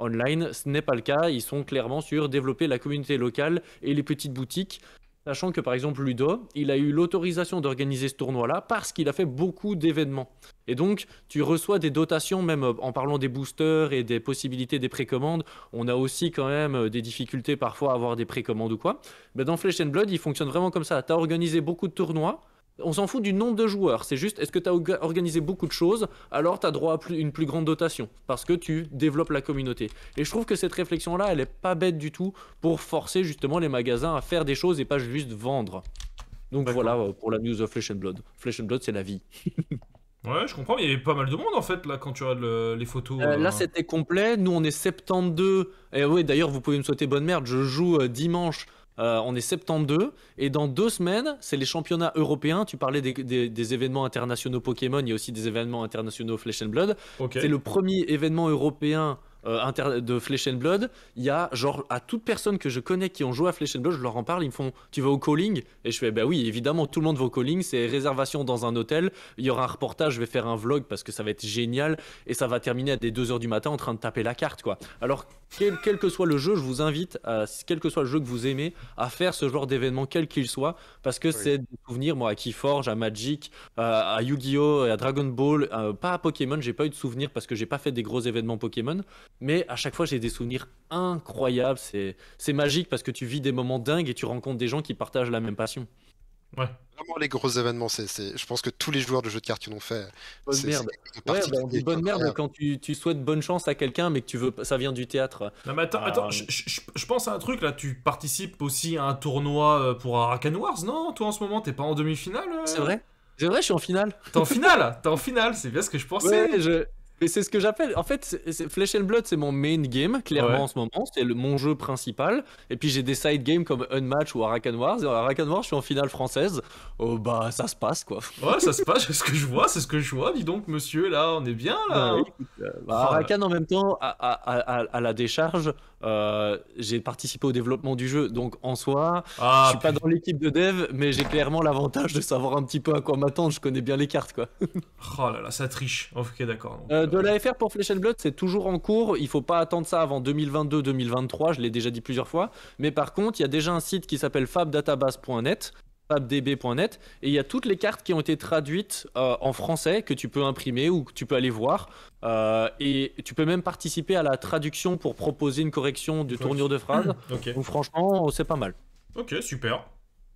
Speaker 2: online, ce n'est pas le cas. Ils sont clairement sur développer la communauté locale et les petites boutiques, sachant que par exemple Ludo, il a eu l'autorisation d'organiser ce tournoi-là parce qu'il a fait beaucoup d'événements. Et donc tu reçois des dotations, même en parlant des boosters et des possibilités des précommandes. On a aussi quand même des difficultés parfois à avoir des précommandes ou quoi. Mais dans Flesh and Blood, il fonctionne vraiment comme ça. Tu as organisé beaucoup de tournois. On s'en fout du nombre de joueurs, c'est juste est-ce que tu as organisé beaucoup de choses, alors tu as droit à une plus grande dotation, parce que tu développes la communauté. Et je trouve que cette réflexion-là, elle est pas bête du tout pour forcer justement les magasins à faire des choses et pas juste vendre. Donc voilà pour la news of Flesh and Blood. Flesh and Blood, c'est la vie.
Speaker 1: Ouais, je comprends, mais il y avait pas mal de monde en fait là quand tu regardes les photos.
Speaker 2: Là c'était complet, nous on est 72, et oui d'ailleurs vous pouvez me souhaiter bonne merde, je joue dimanche. On est 72 et dans 2 semaines, c'est les championnats européens. Tu parlais des événements internationaux Pokémon, il y a aussi des événements internationaux Flesh and Blood.
Speaker 1: Okay.
Speaker 2: C'est le premier événement européen de Flesh and Blood. Il y a genre à toute personne que je connais qui ont joué à Flesh and Blood, je leur en parle, ils me font tu vas au calling? Et je fais bah oui évidemment tout le monde va au calling, c'est réservation dans un hôtel, il y aura un reportage, je vais faire un vlog parce que ça va être génial et ça va terminer à des 2h du matin en train de taper la carte quoi. Alors quel que soit le jeu, je vous invite, quel que soit le jeu que vous aimez, à faire ce genre d'événement quel qu'il soit, parce que c'est des souvenirs, moi à Keyforge, à Magic, à Yu-Gi-Oh, à Dragon Ball, pas à Pokémon, j'ai pas eu de souvenirs parce que j'ai pas fait des gros événements Pokémon, mais à chaque fois j'ai des souvenirs incroyables, c'est magique parce que tu vis des moments dingues et tu rencontres des gens qui partagent la même passion.
Speaker 1: Ouais.
Speaker 3: Vraiment les gros événements, je pense que tous les joueurs de jeux de cartes qui l'ont fait.
Speaker 2: Bonne merde. Ouais, on dit bonne merde quand tu souhaites bonne chance à quelqu'un mais que tu veux, ça vient du théâtre.
Speaker 1: Non mais attends, je pense à un truc là, tu participes aussi à un tournoi pour Arakan Wars, non? Toi en ce moment t'es pas en demi-finale
Speaker 2: C'est vrai, je suis en finale.
Speaker 1: T'es en finale, c'est bien ce que je pensais.
Speaker 2: Ouais, mais c'est ce que j'appelle, en fait, Flesh and Blood, c'est mon main game, clairement en ce moment, c'est mon jeu principal. Et puis j'ai des side games comme Unmatch ou Arakan Wars. Et à Arakan Wars, je suis en finale française. Oh bah ça se passe quoi.
Speaker 1: Ouais, ça se passe, c'est ce que je vois. Dis donc, monsieur, là, on est bien là.
Speaker 2: Arakan en même temps, à la décharge, j'ai participé au développement du jeu. Donc en soi, je suis pas dans l'équipe de dev, mais j'ai clairement l'avantage de savoir un petit peu à quoi m'attendre. Je connais bien les cartes quoi.
Speaker 1: Oh là là, ça triche. Ok, d'accord.
Speaker 2: De la FR pour Flesh and Blood, c'est toujours en cours. Il faut pas attendre ça avant 2022-2023. Je l'ai déjà dit plusieurs fois. Mais par contre, il y a déjà un site qui s'appelle fabdatabase.net, fabdb.net, et il y a toutes les cartes qui ont été traduites en français que tu peux imprimer ou que tu peux aller voir. Et tu peux même participer à la traduction pour proposer une correction de tournure de phrase.
Speaker 1: Okay.
Speaker 2: Donc franchement, c'est pas mal.
Speaker 1: Ok, super.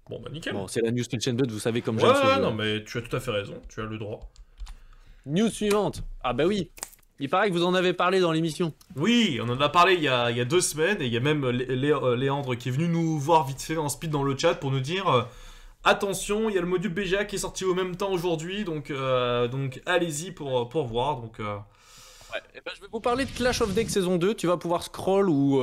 Speaker 1: Bon bah nickel.
Speaker 2: Bon, c'est la news Flesh and Blood, vous savez comme j'aime ce jeu.
Speaker 1: Ouais, non mais tu as tout à fait raison. Tu as le droit.
Speaker 2: News suivante. Ah bah oui, il paraît que vous en avez parlé dans l'émission.
Speaker 1: Oui, on en a parlé il y a 2 semaines et il y a même Léandre qui est venu nous voir vite fait en speed dans le chat pour nous dire attention, il y a le module BGA qui est sorti au même temps aujourd'hui, donc allez-y pour voir. Donc,
Speaker 2: Ouais, et ben, je vais vous parler de Clash of Deck saison 2, tu vas pouvoir scroll ou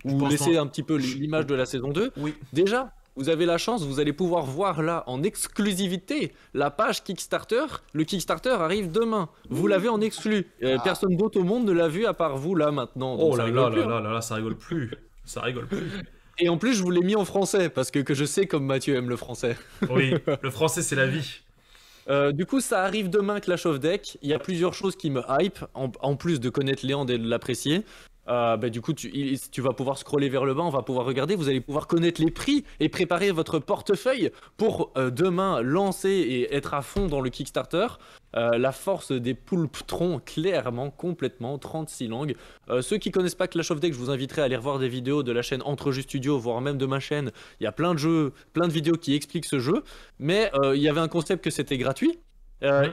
Speaker 2: laisser un petit peu l'image de la saison 2.
Speaker 1: Oui.
Speaker 2: Déjà, vous avez la chance, vous allez pouvoir voir là en exclusivité la page Kickstarter. Le Kickstarter arrive demain. Vous l'avez en exclu. Personne d'autre au monde ne l'a vu à part vous là maintenant. Donc
Speaker 1: oh là là, ça rigole plus. Ça rigole plus.
Speaker 2: Et en plus, je vous l'ai mis en français parce que je sais comme Mathieu aime le français.
Speaker 1: Oui, le français c'est la vie.
Speaker 2: Du coup, ça arrive demain Clash of Deck. Il y a plusieurs choses qui me hype en plus de connaître Léandre et de l'apprécier. Du coup, tu vas pouvoir scroller vers le bas, on va pouvoir regarder, vous allez pouvoir connaître les prix et préparer votre portefeuille pour demain lancer et être à fond dans le Kickstarter. La force des poulptrons, clairement, complètement, 36 langues. Ceux qui connaissent pas Clash of Deck, je vous inviterai à aller revoir des vidéos de la chaîne Entre Jeux Studio, voire même de ma chaîne. Il y a plein de jeux, plein de vidéos qui expliquent ce jeu, mais il y avait un concept que c'était gratuit.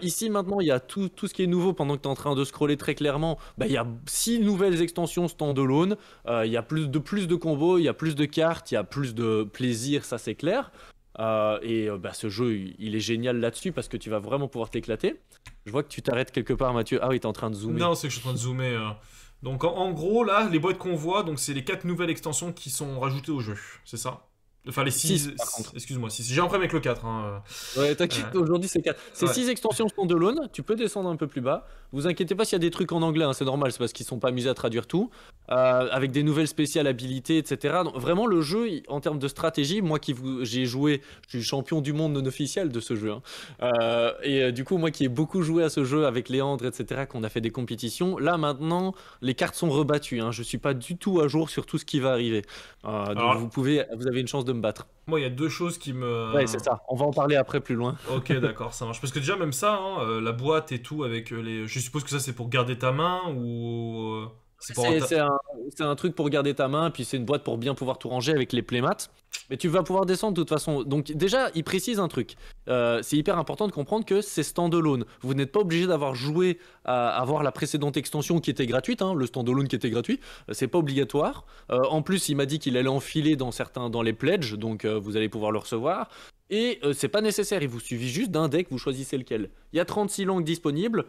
Speaker 2: Ici maintenant il y a tout ce qui est nouveau pendant que tu es en train de scroller très clairement. Il y a 6 nouvelles extensions standalone, il y a plus de combos, il y a plus de cartes, il y a plus de plaisir, ça c'est clair. Ce jeu il est génial là-dessus parce que tu vas vraiment pouvoir t'éclater. Je vois que tu t'arrêtes quelque part, Mathieu. Ah oui, t'es en train de zoomer.
Speaker 1: Non, c'est que je suis en train de zoomer. Donc en gros là, les boîtes qu'on voit, donc c'est les 4 nouvelles extensions qui sont rajoutées au jeu, c'est ça? Enfin, les 6, excuse-moi, 6. J'ai un problème avec le 4. Hein.
Speaker 2: Ouais, t'inquiète, aujourd'hui c'est 4. C'est 6 extensions standalone, tu peux descendre un peu plus bas. Vous inquiétez pas s'il y a des trucs en anglais, hein, c'est normal, c'est parce qu'ils sont pas amusés à traduire tout. Avec des nouvelles spéciales habilités, etc. Donc, vraiment, le jeu, en termes de stratégie, moi j'ai joué, je suis champion du monde non officiel de ce jeu. Hein. Du coup, moi qui ai beaucoup joué à ce jeu avec Léandre, etc., qu'on a fait des compétitions, là maintenant, les cartes sont rebattues. Hein, je suis pas du tout à jour sur tout ce qui va arriver. Donc vous avez une chance de me battre.
Speaker 1: Moi, il y a 2 choses qui me...
Speaker 2: Ouais, c'est ça. On va en parler après plus loin.
Speaker 1: Ok, d'accord, ça marche. Parce que déjà, même ça, hein, la boîte et tout, avec les... Je suppose que ça, c'est pour garder ta main ou...
Speaker 2: C'est un truc pour garder ta main, puis c'est une boîte pour bien pouvoir tout ranger avec les playmats. Mais tu vas pouvoir descendre de toute façon. Donc déjà, il précise un truc. C'est hyper important de comprendre que c'est standalone. Vous n'êtes pas obligé d'avoir joué à avoir la précédente extension qui était gratuite, hein, le standalone qui était gratuit. C'est pas obligatoire. En plus, il m'a dit qu'il allait enfiler dans les pledges, donc vous allez pouvoir le recevoir. Et c'est pas nécessaire, il vous suffit juste d'un deck, vous choisissez lequel. Il y a 36 langues disponibles.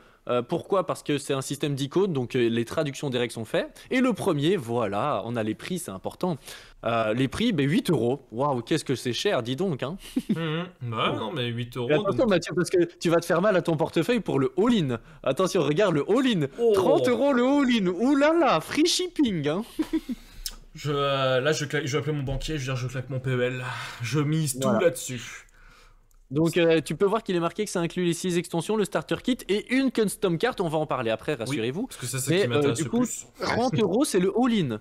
Speaker 2: Pourquoi? Parce que c'est un système d'icônes, donc les traductions des règles sont faites. Et le premier, voilà, on a les prix, c'est important. Les prix, 8 €. Waouh, qu'est-ce que c'est cher, dis donc. Hein.
Speaker 1: Non, mais 8 €.
Speaker 2: Attention, donc... Mathieu, parce que tu vas te faire mal à ton portefeuille pour le all-in. Attention, regarde le all-in. 30 € le all-in. Ouh là là, free shipping. Hein.
Speaker 1: Je vais appeler mon banquier, je claque mon PEL. Je mise tout là-dessus.
Speaker 2: Donc tu peux voir qu'il est marqué que ça inclut les 6 extensions, le starter kit et une custom carte. On va en parler après, rassurez-vous.
Speaker 1: Oui, parce que c'est ça qui m'intéresse le plus.
Speaker 2: 30 €, c'est le all-in.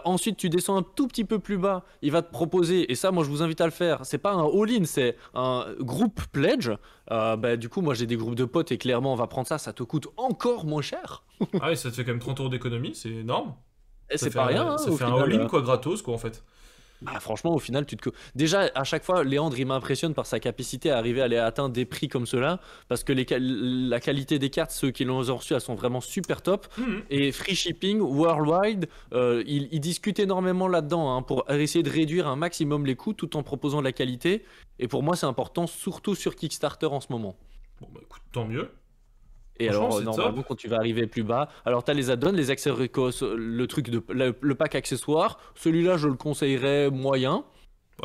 Speaker 2: Ensuite, tu descends un tout petit peu plus bas. Il va te proposer, et ça, moi, je vous invite à le faire. C'est pas un all-in, c'est un groupe pledge. Du coup, moi, j'ai des groupes de potes et clairement, on va prendre ça. Ça te coûte encore moins cher.
Speaker 1: Ah oui, ça te fait quand même 30 € d'économie, c'est énorme.
Speaker 2: Et c'est pas rien. Hein,
Speaker 1: ça fait un all-in, quoi, gratos, quoi, en fait.
Speaker 2: Franchement, au final, déjà, à chaque fois, Léandre, il m'impressionne par sa capacité à arriver à aller atteindre des prix comme cela, parce que la qualité des cartes, ceux qui l'ont reçu, elles sont vraiment super top. Et free shipping, worldwide, il discute énormément là-dedans, hein, pour essayer de réduire un maximum les coûts tout en proposant de la qualité. Et pour moi, c'est important, surtout sur Kickstarter en ce moment.
Speaker 1: Bon, écoute, tant mieux.
Speaker 2: Et alors, normalement, quand tu vas arriver plus bas, alors tu as les add-ons, les accessoires, le pack accessoire. Celui-là, je le conseillerais moyen.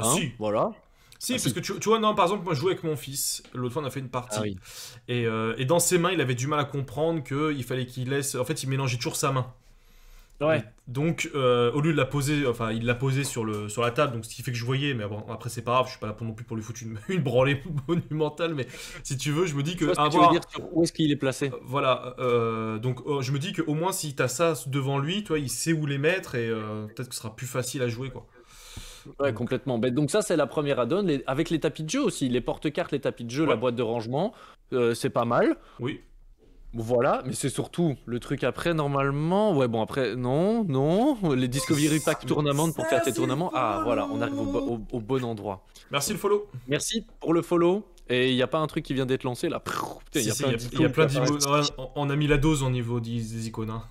Speaker 1: Si.
Speaker 2: Voilà.
Speaker 1: Si, parce que tu vois, non, par exemple, moi je jouais avec mon fils. L'autre fois, on a fait une partie. Et dans ses mains, il avait du mal à comprendre qu'il fallait qu'il laisse. En fait, il mélangeait toujours sa main.
Speaker 2: Ouais.
Speaker 1: Et donc, au lieu de la poser, enfin, il l'a posée sur la table, donc ce qui fait que je voyais, mais bon, après, c'est pas grave, je suis pas là non plus pour lui foutre une branlée monumentale, mais si tu veux, je me dis que.
Speaker 2: Tu veux dire où est-ce qu'il est placé?
Speaker 1: Voilà, donc je me dis qu'au moins, si t'as ça devant lui, toi, il sait où les mettre et peut-être que ce sera plus facile à jouer, quoi.
Speaker 2: Ouais, complètement. Donc, ça, c'est la première add-on. Avec les tapis de jeu aussi, les porte-cartes, les tapis de jeu, la boîte de rangement, c'est pas mal.
Speaker 1: Oui.
Speaker 2: Voilà, mais c'est surtout le truc après, normalement. Ouais, bon, après, non. Les Discovery Pack Tournament pour faire tes tournaments. Ah, voilà, on arrive au bon endroit.
Speaker 1: Merci le follow.
Speaker 2: Merci pour le follow. Et il n'y a pas un truc qui vient d'être lancé là?
Speaker 1: Il y a plein d'icônes. On a mis la dose au niveau des icônes. Hein.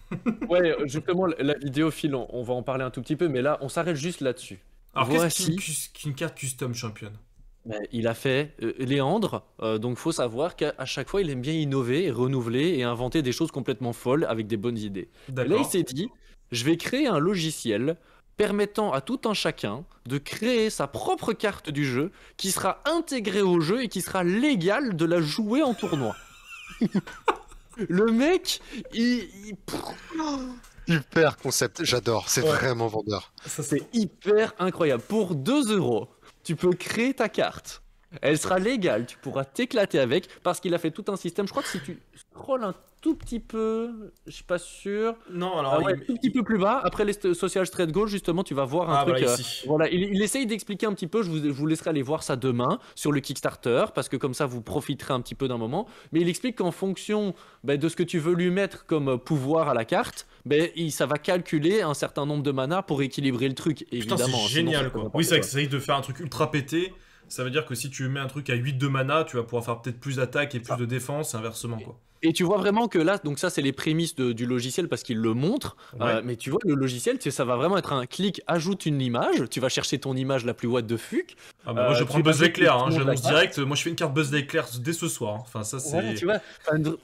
Speaker 2: Ouais, justement, la vidéo file, on va en parler un tout petit peu, mais là, on s'arrête juste là-dessus.
Speaker 1: Alors, qu'est-ce qu'une carte custom championne?
Speaker 2: Il a fait Léandre, donc faut savoir qu'à chaque fois il aime bien innover, renouveler et inventer des choses complètement folles avec des bonnes idées. Là il s'est dit, je vais créer un logiciel permettant à tout un chacun de créer sa propre carte du jeu qui sera intégrée au jeu et qui sera légal de la jouer en tournoi. Le mec,
Speaker 3: Super concept, j'adore, c'est vraiment vendeur.
Speaker 2: Ça c'est hyper incroyable. Pour 2 €. Tu peux créer ta carte Elle sera légale, tu pourras t'éclater avec, parce qu'il a fait tout un système. Je crois que si tu scrolles un tout petit peu, je suis pas sûr.
Speaker 1: Non, alors
Speaker 2: un tout petit peu plus bas, après les social straight goals, justement, tu vas voir un truc.
Speaker 1: Voilà, ici.
Speaker 2: Voilà, il essaye d'expliquer un petit peu. Je vous laisserai aller voir ça demain sur le Kickstarter, parce que comme ça, vous profiterez un petit peu d'un moment. Mais il explique qu'en fonction de ce que tu veux lui mettre comme pouvoir à la carte, ça va calculer un certain nombre de mana pour équilibrer le truc, évidemment.
Speaker 1: Putain, c'est génial, quoi. Oui, c'est vrai que ça essaye de faire un truc ultra pété. Ça veut dire que si tu mets un truc à 8 de mana, tu vas pouvoir faire peut-être plus d'attaque et plus de défense, et inversement, quoi.
Speaker 2: Et tu vois vraiment que là, donc ça c'est les prémices du logiciel parce qu'il le montre, mais tu vois le logiciel, ça va vraiment être un clic, ajoute une image, tu vas chercher ton image la plus what the fuck.
Speaker 1: Ah bah moi je prends Buzz l'éclair, hein, j'annonce direct, moi je fais une carte Buzz l'éclair dès ce soir, hein. Enfin ça c'est...
Speaker 2: Voilà, tu vois,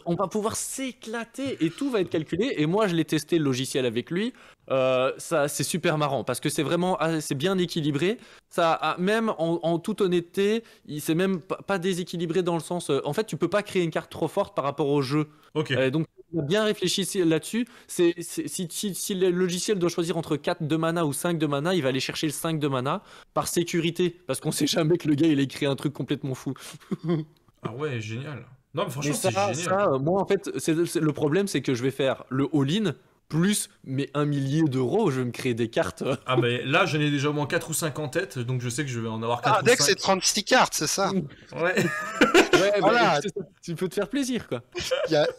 Speaker 2: on va pouvoir s'éclater et tout va être calculé, et moi je l'ai testé le logiciel avec lui, ça c'est super marrant parce que c'est vraiment, c'est bien équilibré, ça même en toute honnêteté, c'est même pas déséquilibré dans le sens, en fait tu peux pas créer une carte trop forte par rapport au jeu.
Speaker 1: Ok.
Speaker 2: Donc on a bien réfléchi là-dessus. Si le logiciel doit choisir entre 4 de mana ou 5 de mana, il va aller chercher le 5 de mana par sécurité, parce qu'on sait jamais que le gars il a créé un truc complètement fou.
Speaker 1: Ah ouais, génial. Non mais franchement c'est génial.
Speaker 2: Moi en fait, le problème c'est que je vais faire le all-in plus mes 1 millier d'euros, je vais me créer des cartes.
Speaker 1: Ah mais là j'en ai déjà au moins 4 ou 5 en tête, donc je sais que je vais en avoir 4 ou 5.
Speaker 3: Deck c'est 36 cartes, c'est ça?
Speaker 1: Ouais.
Speaker 2: Voilà. Tu peux te faire plaisir quoi.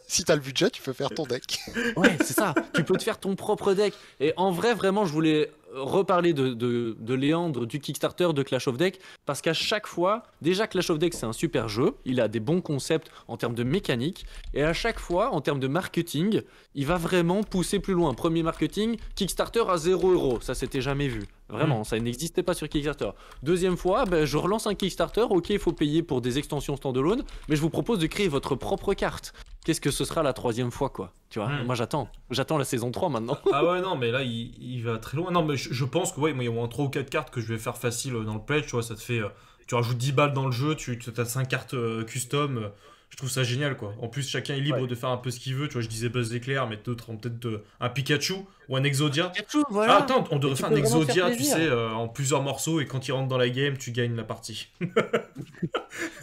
Speaker 3: Si t'as le budget, tu peux faire ton deck.
Speaker 2: Ouais, c'est ça. Tu peux te faire ton propre deck. Et en vrai, vraiment, je voulais reparler de Léandre, du Kickstarter, de Clash of Deck, parce qu'à chaque fois, déjà Clash of Deck c'est un super jeu, il a des bons concepts en termes de mécanique, et à chaque fois, en termes de marketing, il va vraiment pousser plus loin. Premier marketing, Kickstarter à 0€, ça s'était jamais vu. Vraiment, ça n'existait pas sur Kickstarter. Deuxième fois, je relance un Kickstarter, ok, il faut payer pour des extensions standalone, mais je vous propose de créer votre propre carte. Qu'est-ce que ce sera la 3e fois, quoi? Tu vois, moi j'attends la saison 3 maintenant.
Speaker 1: Ah ouais, non, mais là il va très loin. Non, mais je pense que, ouais, il y a au moins 3 ou 4 cartes que je vais faire facile dans le pledge, tu vois, ça te fait... tu rajoutes 10 balles dans le jeu, tu as 5 cartes custom... je trouve ça génial, quoi. En plus, chacun est libre de faire un peu ce qu'il veut. Tu vois, je disais Buzz l'éclair, mais d'autres ont peut-être un Pikachu ou un Exodia.
Speaker 2: Pikachu, voilà.
Speaker 1: Ah, attends, on devrait faire un Exodia, tu sais, en plusieurs morceaux, et quand il rentre dans la game, tu gagnes la partie.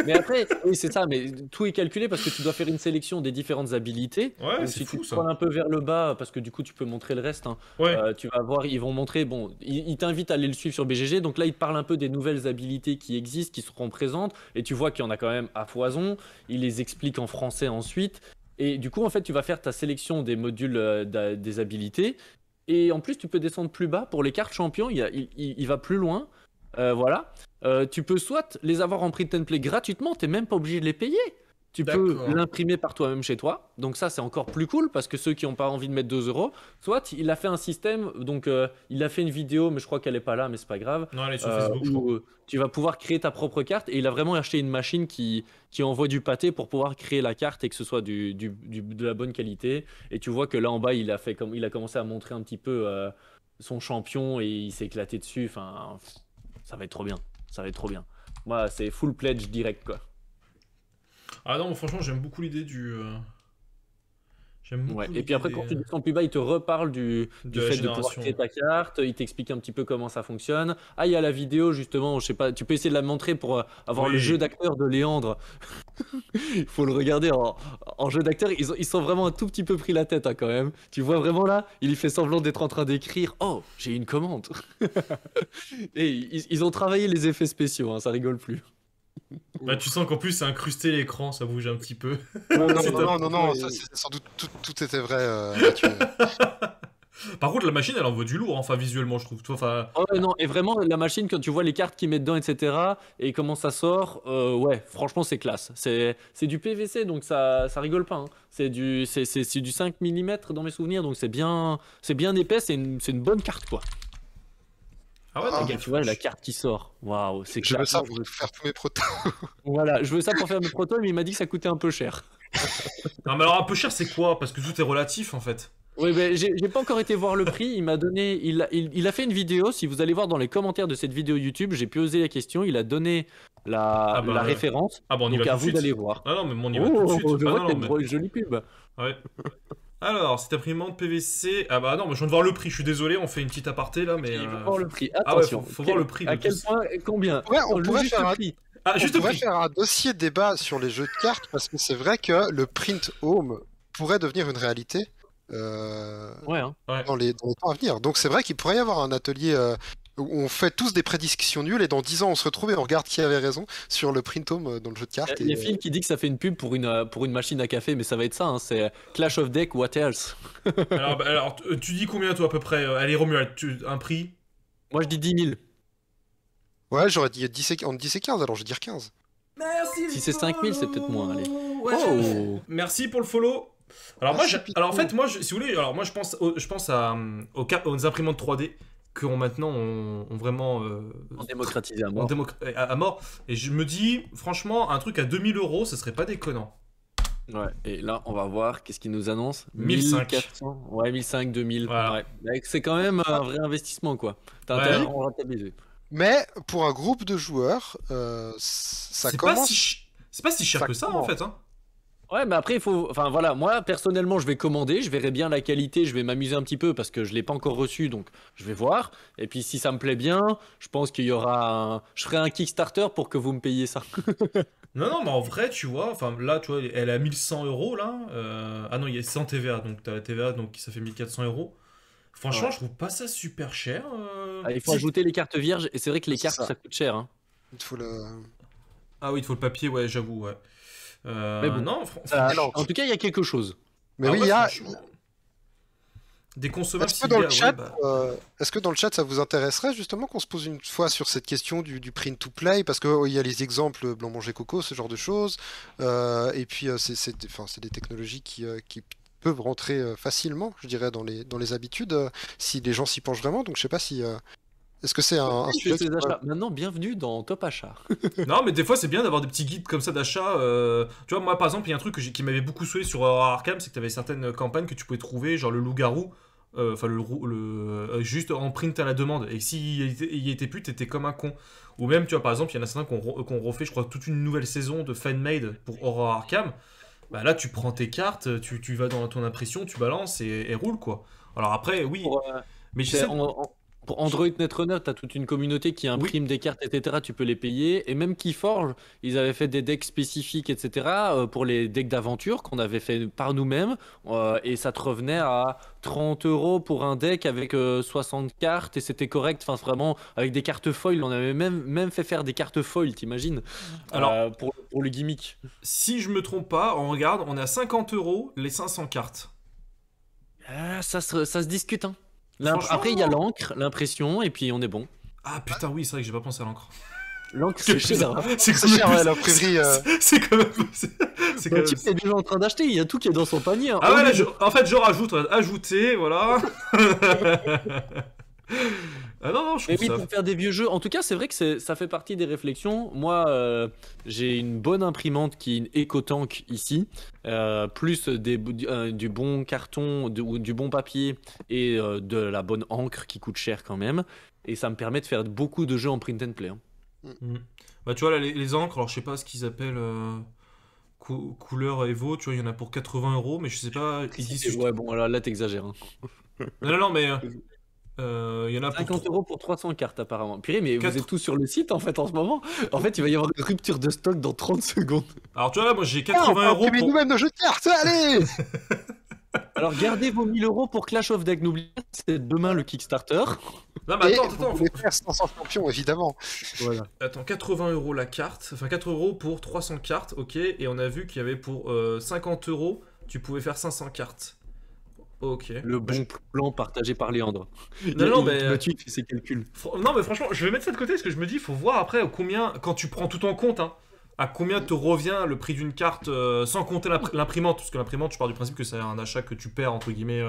Speaker 2: Mais après, oui, c'est ça, mais tout est calculé parce que tu dois faire une sélection des différentes habilités.
Speaker 1: Ouais,
Speaker 2: c'est
Speaker 1: fou,
Speaker 2: fou,
Speaker 1: ça.
Speaker 2: Tu un peu vers le bas, parce que du coup, tu peux montrer le reste. Hein.
Speaker 1: Ouais.
Speaker 2: Tu vas voir, ils vont montrer, bon, ils t'invitent à aller le suivre sur BGG, donc là, ils te parlent un peu des nouvelles habilités qui existent, qui seront présentes, et tu vois qu'il y en a quand même à foison. Ils les expliquent en français ensuite. Et du coup, en fait, tu vas faire ta sélection des modules des habilités. Et en plus, tu peux descendre plus bas pour les cartes champions. Il va plus loin. Voilà. Tu peux soit les avoir en print and play gratuitement, t'es même pas obligé de les payer. Tu peux l'imprimer par toi-même chez toi. Donc ça, c'est encore plus cool parce que ceux qui n'ont pas envie de mettre 2€, soit il a fait un système, donc il a fait une vidéo, mais je crois qu'elle est pas là, mais c'est pas grave.
Speaker 1: Non, elle est sur Facebook,
Speaker 2: où tu vas pouvoir créer ta propre carte, et il a vraiment acheté une machine qui envoie du pâté pour pouvoir créer la carte et que ce soit de la bonne qualité. Et tu vois que là en bas, il a commencé à montrer un petit peu son champion et il s'est éclaté dessus. Enfin, ça va être trop bien. Ça va être trop bien. Moi, c'est full pledge direct, quoi.
Speaker 1: Ah non, franchement, j'aime beaucoup l'idée du... J'aime beaucoup
Speaker 2: Et puis après, quand tu descends plus bas, il te reparle du fait de pouvoir créer ta carte, il t'explique un petit peu comment ça fonctionne. Ah, il y a la vidéo, justement, je sais pas, tu peux essayer de la montrer pour avoir le jeu d'acteur de Léandre. Il faut le regarder en jeu d'acteur, ils sont vraiment un tout petit peu pris la tête, hein, quand même. Tu vois vraiment là, il fait semblant d'être en train d'écrire « Oh, j'ai une commande !» Et ils ont travaillé les effets spéciaux, hein, ça rigole plus.
Speaker 1: Bah, tu sens qu'en plus c'est incrusté l'écran, ça bouge un petit peu.
Speaker 3: Non, ça, sans doute tout était vrai. Mathieu.
Speaker 1: Par contre, la machine elle envoie du lourd, enfin visuellement, je trouve. Enfin...
Speaker 2: Oh, non, et vraiment, la machine, quand tu vois les cartes qu'ils mettent dedans, etc., et comment ça sort, ouais, franchement, c'est classe. C'est du PVC, donc ça rigole pas. Hein. C'est du 5 mm dans mes souvenirs, donc c'est bien épais, c'est une bonne carte, quoi.
Speaker 1: Ah ouais,
Speaker 2: regarde, tu vois la carte qui sort. Waouh, c'est
Speaker 3: clair. Je veux ça pour faire tous mes protos.
Speaker 2: Voilà, je veux ça pour faire mes protos, mais il m'a dit que ça coûtait un peu cher.
Speaker 1: Non, mais alors un peu cher, c'est quoi? Parce que tout est relatif en fait.
Speaker 2: Oui, mais j'ai pas encore été voir le prix. Il m'a donné, il a fait une vidéo. Si vous allez voir dans les commentaires de cette vidéo YouTube, j'ai posé la question. Il a donné la référence.
Speaker 1: Ah bon, on y
Speaker 2: donc
Speaker 1: va
Speaker 2: à
Speaker 1: tout
Speaker 2: vous
Speaker 1: de
Speaker 2: d'aller
Speaker 1: suite.
Speaker 2: voir.
Speaker 1: Ah non, mais on y va tout de suite.
Speaker 2: Je vois que une jolie pub.
Speaker 1: Ouais. Alors, cette imprimante PVC. Ah bah non, mais je viens de voir le prix. Je suis désolé, on fait une petite aparté là, mais.
Speaker 2: Il faut voir le prix.
Speaker 1: Attention. Ah ouais, faut voir le prix.
Speaker 2: À quel point, combien?
Speaker 3: Ouais, on pourrait faire un prix.
Speaker 1: Ah, juste
Speaker 3: on pourrait faire un dossier de débat sur les jeux de cartes parce que c'est vrai que le print home pourrait devenir une réalité dans les temps à venir. Donc c'est vrai qu'il pourrait y avoir un atelier où on fait tous des prédictions nulles et dans 10 ans on se retrouve et on regarde qui avait raison sur le print home dans le jeu de cartes.
Speaker 2: Il y a Phil qui dit que ça fait une pub pour une machine à café, mais ça va être ça, hein, c'est Clash of Deck, what else?
Speaker 1: alors, tu dis combien toi à peu près? Allez Romuald, un prix?
Speaker 2: Moi je dis 10 000.
Speaker 3: Ouais, j'aurais dit entre 10 et 15, alors je vais dire 15.
Speaker 1: Merci.
Speaker 2: Si c'est 5 000, c'est peut-être moins, allez.
Speaker 1: Ouais, merci pour le follow. Alors en fait, si vous voulez, alors moi je pense aux imprimantes 3D qui ont maintenant ont vraiment
Speaker 2: démocratisé à mort.
Speaker 1: À mort. Et je me dis, franchement, un truc à 2000 €, ce serait pas déconnant.
Speaker 2: Ouais, et là, on va voir qu'est-ce qu'ils nous annoncent.
Speaker 1: 1400.
Speaker 2: Ouais, 1500, 2000.
Speaker 1: Voilà.
Speaker 2: Ouais. C'est quand même un vrai investissement, quoi. T'as intérêt à rentabiliser.
Speaker 3: Mais pour un groupe de joueurs, ça commence.
Speaker 1: C'est pas si cher que ça, en fait. Hein.
Speaker 2: Ouais, mais après, il faut. Enfin, voilà, moi, personnellement, je vais commander, je verrai bien la qualité, je vais m'amuser un petit peu parce que je l'ai pas encore reçu, donc je vais voir. Et puis, si ça me plaît bien, je pense qu'il y aura. Je ferai un Kickstarter pour que vous me payiez ça.
Speaker 1: Non, mais en vrai, tu vois, enfin là, tu vois, elle est à 1100 € là. Ah non, il y a 100 TVA, donc t'as la TVA, donc ça fait 1400 €. Franchement, je trouve pas ça super cher.
Speaker 2: Il faut ajouter les cartes vierges, et c'est vrai que les cartes, ça coûte cher. Hein.
Speaker 3: Il faut le...
Speaker 1: Ah oui, il faut le papier, ouais, j'avoue, ouais.
Speaker 2: Mais bon,
Speaker 1: non,
Speaker 2: en tout cas, il y a quelque chose.
Speaker 3: Mais oui, il y a...
Speaker 1: Des consommables.
Speaker 3: Est-ce que dans le chat, ça vous intéresserait justement qu'on se pose une fois sur cette question du print to play, parce qu'il y a les exemples blanc manger coco, ce genre de choses, et puis c'est des technologies qui peuvent rentrer facilement, je dirais, dans les habitudes, si les gens s'y penchent vraiment. Donc je sais pas si... Est-ce que c'est un sujet
Speaker 2: Maintenant, bienvenue dans Top Achat.
Speaker 1: Non, mais des fois, c'est bien d'avoir des petits guides comme ça d'achat. Tu vois, moi, par exemple, il y a un truc qui m'avait beaucoup saoulé sur Arkham, c'est que tu avais certaines campagnes que tu pouvais trouver, genre le loup-garou, enfin juste en print à la demande. Et s'il y était plus, t'étais comme un con. Ou même, tu vois, par exemple, il y en a certains qu'on refait, je crois, toute une nouvelle saison de fan-made pour Horror Arkham. Bah là, tu prends tes cartes, tu vas dans ton impression, tu balances et roule, quoi. Alors après, oui. Mais je sais...
Speaker 2: Pour Android Netrunner, tu as toute une communauté qui imprime des cartes, etc. Tu peux les payer. Et même Keyforge, ils avaient fait des decks spécifiques, etc. Pour les decks d'aventure qu'on avait fait par nous-mêmes. Et ça te revenait à 30 € pour un deck avec 60 cartes. Et c'était correct. Enfin, vraiment, avec des cartes foil. On avait même fait faire des cartes foil, t'imagines? Alors, pour le gimmick.
Speaker 1: Si je me trompe pas, on regarde, on est à 50 € les 500 cartes.
Speaker 2: Ça se discute, hein. Après, il y a l'encre, l'impression, et puis on est bon.
Speaker 1: Ah putain, oui, c'est vrai que j'ai pas pensé à l'encre.
Speaker 2: L'encre, c'est cher.
Speaker 3: C'est cher, ouais, l'imprimerie.
Speaker 1: C'est quand même.
Speaker 2: C'est quand même. Tu es déjà en train d'acheter, il y a tout qui est dans son panier. Hein.
Speaker 1: Ah ouais, en fait, je rajoute, ajouter, voilà. Ah non, je trouve ça.
Speaker 2: Pour faire des vieux jeux, en tout cas, c'est vrai que ça fait partie des réflexions. Moi, j'ai une bonne imprimante qui est une EcoTank ici, plus du bon carton, du bon papier et de la bonne encre qui coûte cher quand même. Et ça me permet de faire beaucoup de jeux en print and play. Hein.
Speaker 1: Bah, tu vois, là, les encres, alors je sais pas ce qu'ils appellent. Couleur Evo, tu vois, il y en a pour 80 €, mais je sais pas.
Speaker 2: Ouais, bon, alors là, t'exagères. Hein.
Speaker 1: Non, mais. Il y en a
Speaker 2: 50 € pour 300 cartes apparemment. Purée, mais vous êtes tous sur le site en fait en ce moment. En fait, il va y avoir une rupture de stock dans 30 secondes.
Speaker 1: Alors tu vois là, moi j'ai 80 €
Speaker 3: pour... nous-mêmes nos jeux de cartes, allez.
Speaker 2: Alors gardez vos 1000 € pour Clash of Deck, n'oubliez pas, c'est demain le Kickstarter.
Speaker 1: Non mais attends,
Speaker 3: vous pouvez faire 500 champions évidemment.
Speaker 1: Voilà. Attends, 80 € la carte, enfin 4 € pour 300 cartes, ok, et on a vu qu'il y avait pour 50 €, tu pouvais faire 500 cartes. Ok.
Speaker 2: Le bon plan partagé par Léandre.
Speaker 1: Non, mais
Speaker 2: il fait ses calculs.
Speaker 1: Non, mais franchement, je vais mettre ça de côté parce que je me dis, il faut voir après combien, quand tu prends tout en compte, hein, à combien te revient le prix d'une carte sans compter l'imprimante, parce que l'imprimante, je pars du principe que c'est un achat que tu perds entre guillemets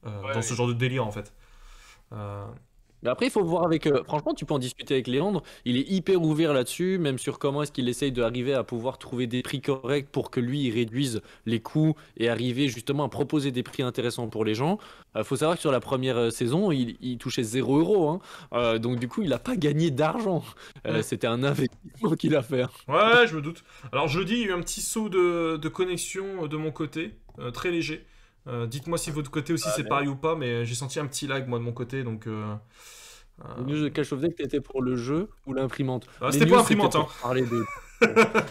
Speaker 1: dans ce genre de délire en fait.
Speaker 2: Mais après, il faut voir avec. Franchement, tu peux en discuter avec Léandre. Il est hyper ouvert là-dessus, même sur comment est-ce qu'il essaye d'arriver à pouvoir trouver des prix corrects pour que lui, il réduise les coûts et arriver justement à proposer des prix intéressants pour les gens. Faut savoir que sur la première saison, il touchait 0 €. Hein. Donc, du coup, il n'a pas gagné d'argent. C'était un investissement qu'il a fait.
Speaker 1: Ouais, je me doute. Alors, je le dis, il y a eu un petit saut de connexion de mon côté, très léger. Dites-moi si de votre côté aussi c'est pareil ou pas, mais j'ai senti un petit lag moi de mon côté, donc
Speaker 2: Les news de Clash of Deck, t'étais pour le jeu ou l'imprimante?
Speaker 1: C'était pour l'imprimante.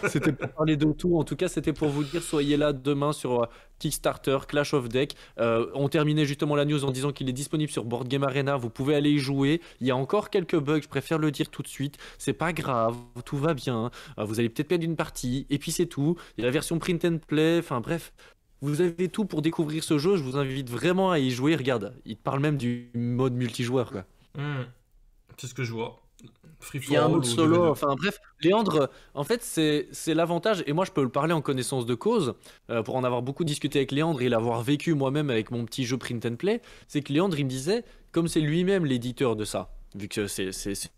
Speaker 2: C'était pour parler de tout. En tout cas, c'était pour vous dire, soyez là demain sur Kickstarter, Clash of Deck. On terminait justement la news en disant qu'il est disponible sur Board Game Arena. Vous pouvez aller y jouer. Il y a encore quelques bugs, je préfère le dire tout de suite. C'est pas grave, tout va bien. Vous allez peut-être perdre une partie, et puis c'est tout. Il y a la version print and play. Enfin bref, vous avez tout pour découvrir ce jeu. Je vous invite vraiment à y jouer. Regarde, il te parle même du mode multijoueur, quoi.
Speaker 1: C'est ce que je vois.
Speaker 2: Il y a un mode solo, enfin bref, Léandre, en fait c'est l'avantage, et moi je peux le parler en connaissance de cause, pour en avoir beaucoup discuté avec Léandre et l'avoir vécu moi-même avec mon petit jeu print and play, c'est que Léandre il me disait, comme c'est lui-même l'éditeur de ça, vu que c'est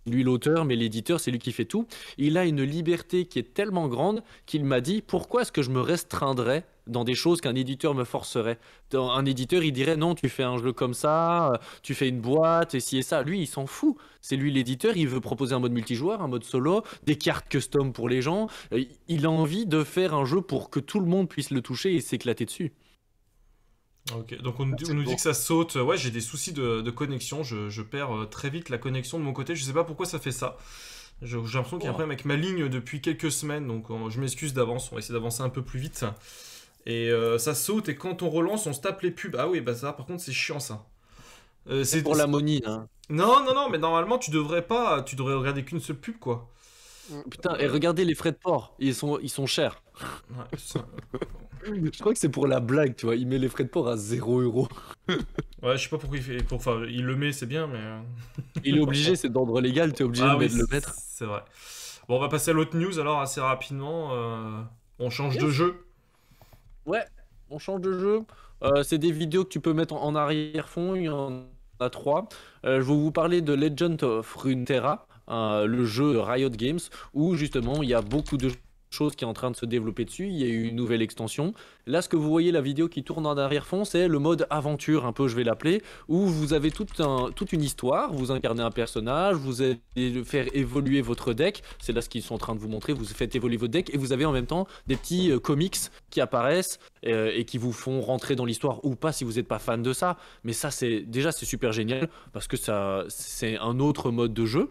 Speaker 2: lui l'auteur, mais l'éditeur c'est lui qui fait tout, il a une liberté qui est tellement grande qu'il m'a dit, pourquoi est-ce que je me restreindrais dans des choses qu'un éditeur me forcerait. Un éditeur, il dirait non, tu fais un jeu comme ça, tu fais une boîte, et ci et ça. Lui, il s'en fout. C'est lui l'éditeur, il veut proposer un mode multijoueur, un mode solo, des cartes custom pour les gens. Il a envie de faire un jeu pour que tout le monde puisse le toucher et s'éclater dessus.
Speaker 1: Ok, donc on nous dit que ça saute. Ouais, j'ai des soucis de connexion. Je perds très vite la connexion de mon côté. Je sais pas pourquoi ça fait ça. J'ai l'impression qu'il y a un problème avec ma ligne depuis quelques semaines. Donc je m'excuse d'avance. On va essayer d'avancer un peu plus vite. Et ça saute, et quand on relance, on se tape les pubs. Ah oui, bah ça, par contre, c'est chiant, ça.
Speaker 2: C'est pour la money, hein.
Speaker 1: Non, mais normalement, tu devrais regarder qu'une seule pub, quoi.
Speaker 2: Putain, et regardez les frais de port, ils sont chers.
Speaker 1: Ouais, ça...
Speaker 2: Je crois que c'est pour la blague, tu vois, il met les frais de port à 0€.
Speaker 1: Ouais, je sais pas pourquoi il fait... Enfin, il le met, c'est bien, mais...
Speaker 2: Il est obligé, c'est d'ordre légal, t'es obligé de le mettre.
Speaker 1: C'est vrai. Bon, on va passer à l'autre news, alors, assez rapidement. On change de jeu.
Speaker 2: Ouais, on change de jeu. C'est des vidéos que tu peux mettre en arrière-fond. Il y en a 3. Je vais vous parler de Legend of Runeterra, le jeu Riot Games, où justement il y a beaucoup de choses qui est en train de se développer dessus. Il y a eu une nouvelle extension. Là, ce que vous voyez, la vidéo qui tourne en arrière-fond, c'est le mode aventure, un peu, je vais l'appeler, où vous avez toute une histoire, vous incarnez un personnage, vous allez faire évoluer votre deck. C'est là ce qu'ils sont en train de vous montrer. Vous faites évoluer votre deck et vous avez en même temps des petits comics qui apparaissent et qui vous font rentrer dans l'histoire ou pas si vous n'êtes pas fan de ça. Mais ça, c'est super génial parce que c'est un autre mode de jeu.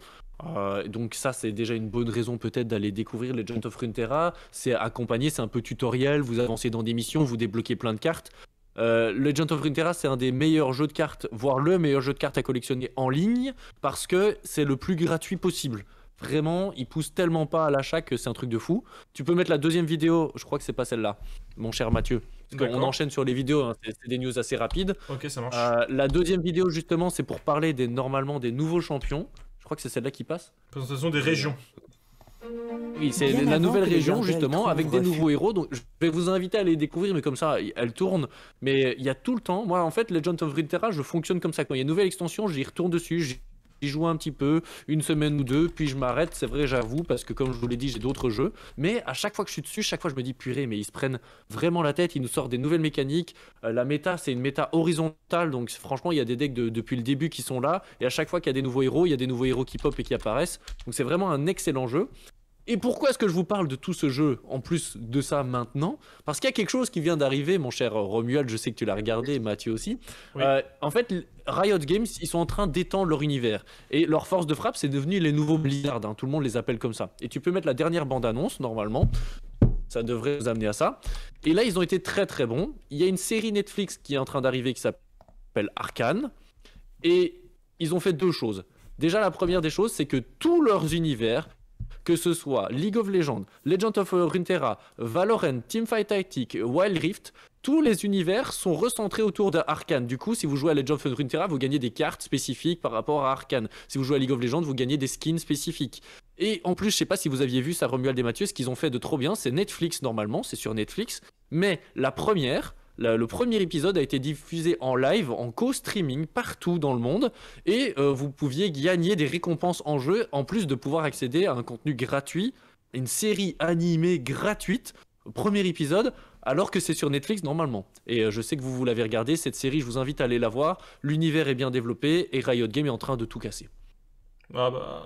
Speaker 2: Donc ça c'est déjà une bonne raison peut-être d'aller découvrir Legend of Runeterra. C'est accompagné, c'est un peu tutoriel, vous avancez dans des missions, vous débloquez plein de cartes. Legend of Runeterra c'est un des meilleurs jeux de cartes, voire le meilleur jeu de cartes à collectionner en ligne, parce que c'est le plus gratuit possible. Vraiment, il pousse tellement pas à l'achat que c'est un truc de fou. Tu peux mettre la deuxième vidéo, je crois que c'est pas celle-là, mon cher Mathieu. Parce qu'on enchaîne sur les vidéos, hein, c'est des news assez rapides.
Speaker 1: Ok, ça marche.
Speaker 2: La deuxième vidéo justement c'est pour parler normalement des nouveaux champions. Je crois que c'est celle-là qui passe.
Speaker 1: Présentation des régions.
Speaker 2: Oui, c'est la nouvelle région justement avec des nouveaux héros. Donc je vais vous inviter à les découvrir, mais comme ça, elle tourne. Mais il y a tout le temps. Moi, en fait, Legend of Runeterra, je fonctionne comme ça. Quand il y a une nouvelle extension, j'y retourne dessus. J'y joue un petit peu, une semaine ou deux, puis je m'arrête. C'est vrai, j'avoue, parce que comme je vous l'ai dit, j'ai d'autres jeux. Mais à chaque fois que je suis dessus, chaque fois je me dis purée, mais ils se prennent vraiment la tête. Ils nous sortent des nouvelles mécaniques. La méta, c'est une méta horizontale, donc franchement, il y a des decks depuis le début qui sont là. Et à chaque fois qu'il y a des nouveaux héros, il y a des nouveaux héros qui pop et qui apparaissent. Donc c'est vraiment un excellent jeu. Et pourquoi est-ce que je vous parle de tout ce jeu, en plus de ça maintenant? Parce qu'il y a quelque chose qui vient d'arriver, mon cher Romuald, je sais que tu l'as regardé, Mathieu aussi. Oui. En fait, Riot Games, ils sont en train d'étendre leur univers. Et leur force de frappe, c'est devenu les nouveaux Blizzard, hein. Tout le monde les appelle comme ça. Et tu peux mettre la dernière bande-annonce, normalement. Ça devrait nous amener à ça. Et là, ils ont été très très bons. Il y a une série Netflix qui est en train d'arriver qui s'appelle Arcane. Et ils ont fait deux choses. Déjà, la première des choses, c'est que tous leurs univers, que ce soit League of Legends, Legend of Runeterra, Valorant, Teamfight Tactics, Wild Rift, tous les univers sont recentrés autour de Arcane. Du coup, si vous jouez à Legend of Runeterra, vous gagnez des cartes spécifiques par rapport à Arcane. Si vous jouez à League of Legends, vous gagnez des skins spécifiques. Et en plus, je sais pas si vous aviez vu ça, Romuald et Mathieu, ce qu'ils ont fait de trop bien, c'est Netflix normalement, c'est sur Netflix, mais le premier épisode a été diffusé en live, en co-streaming partout dans le monde, et vous pouviez gagner des récompenses en jeu, en plus de pouvoir accéder à un contenu gratuit, une série animée gratuite, premier épisode, alors que c'est sur Netflix normalement. Et je sais que vous l'avez regardé, cette série, je vous invite à aller la voir, l'univers est bien développé, et Riot Games est en train de tout casser.
Speaker 1: Ah bah...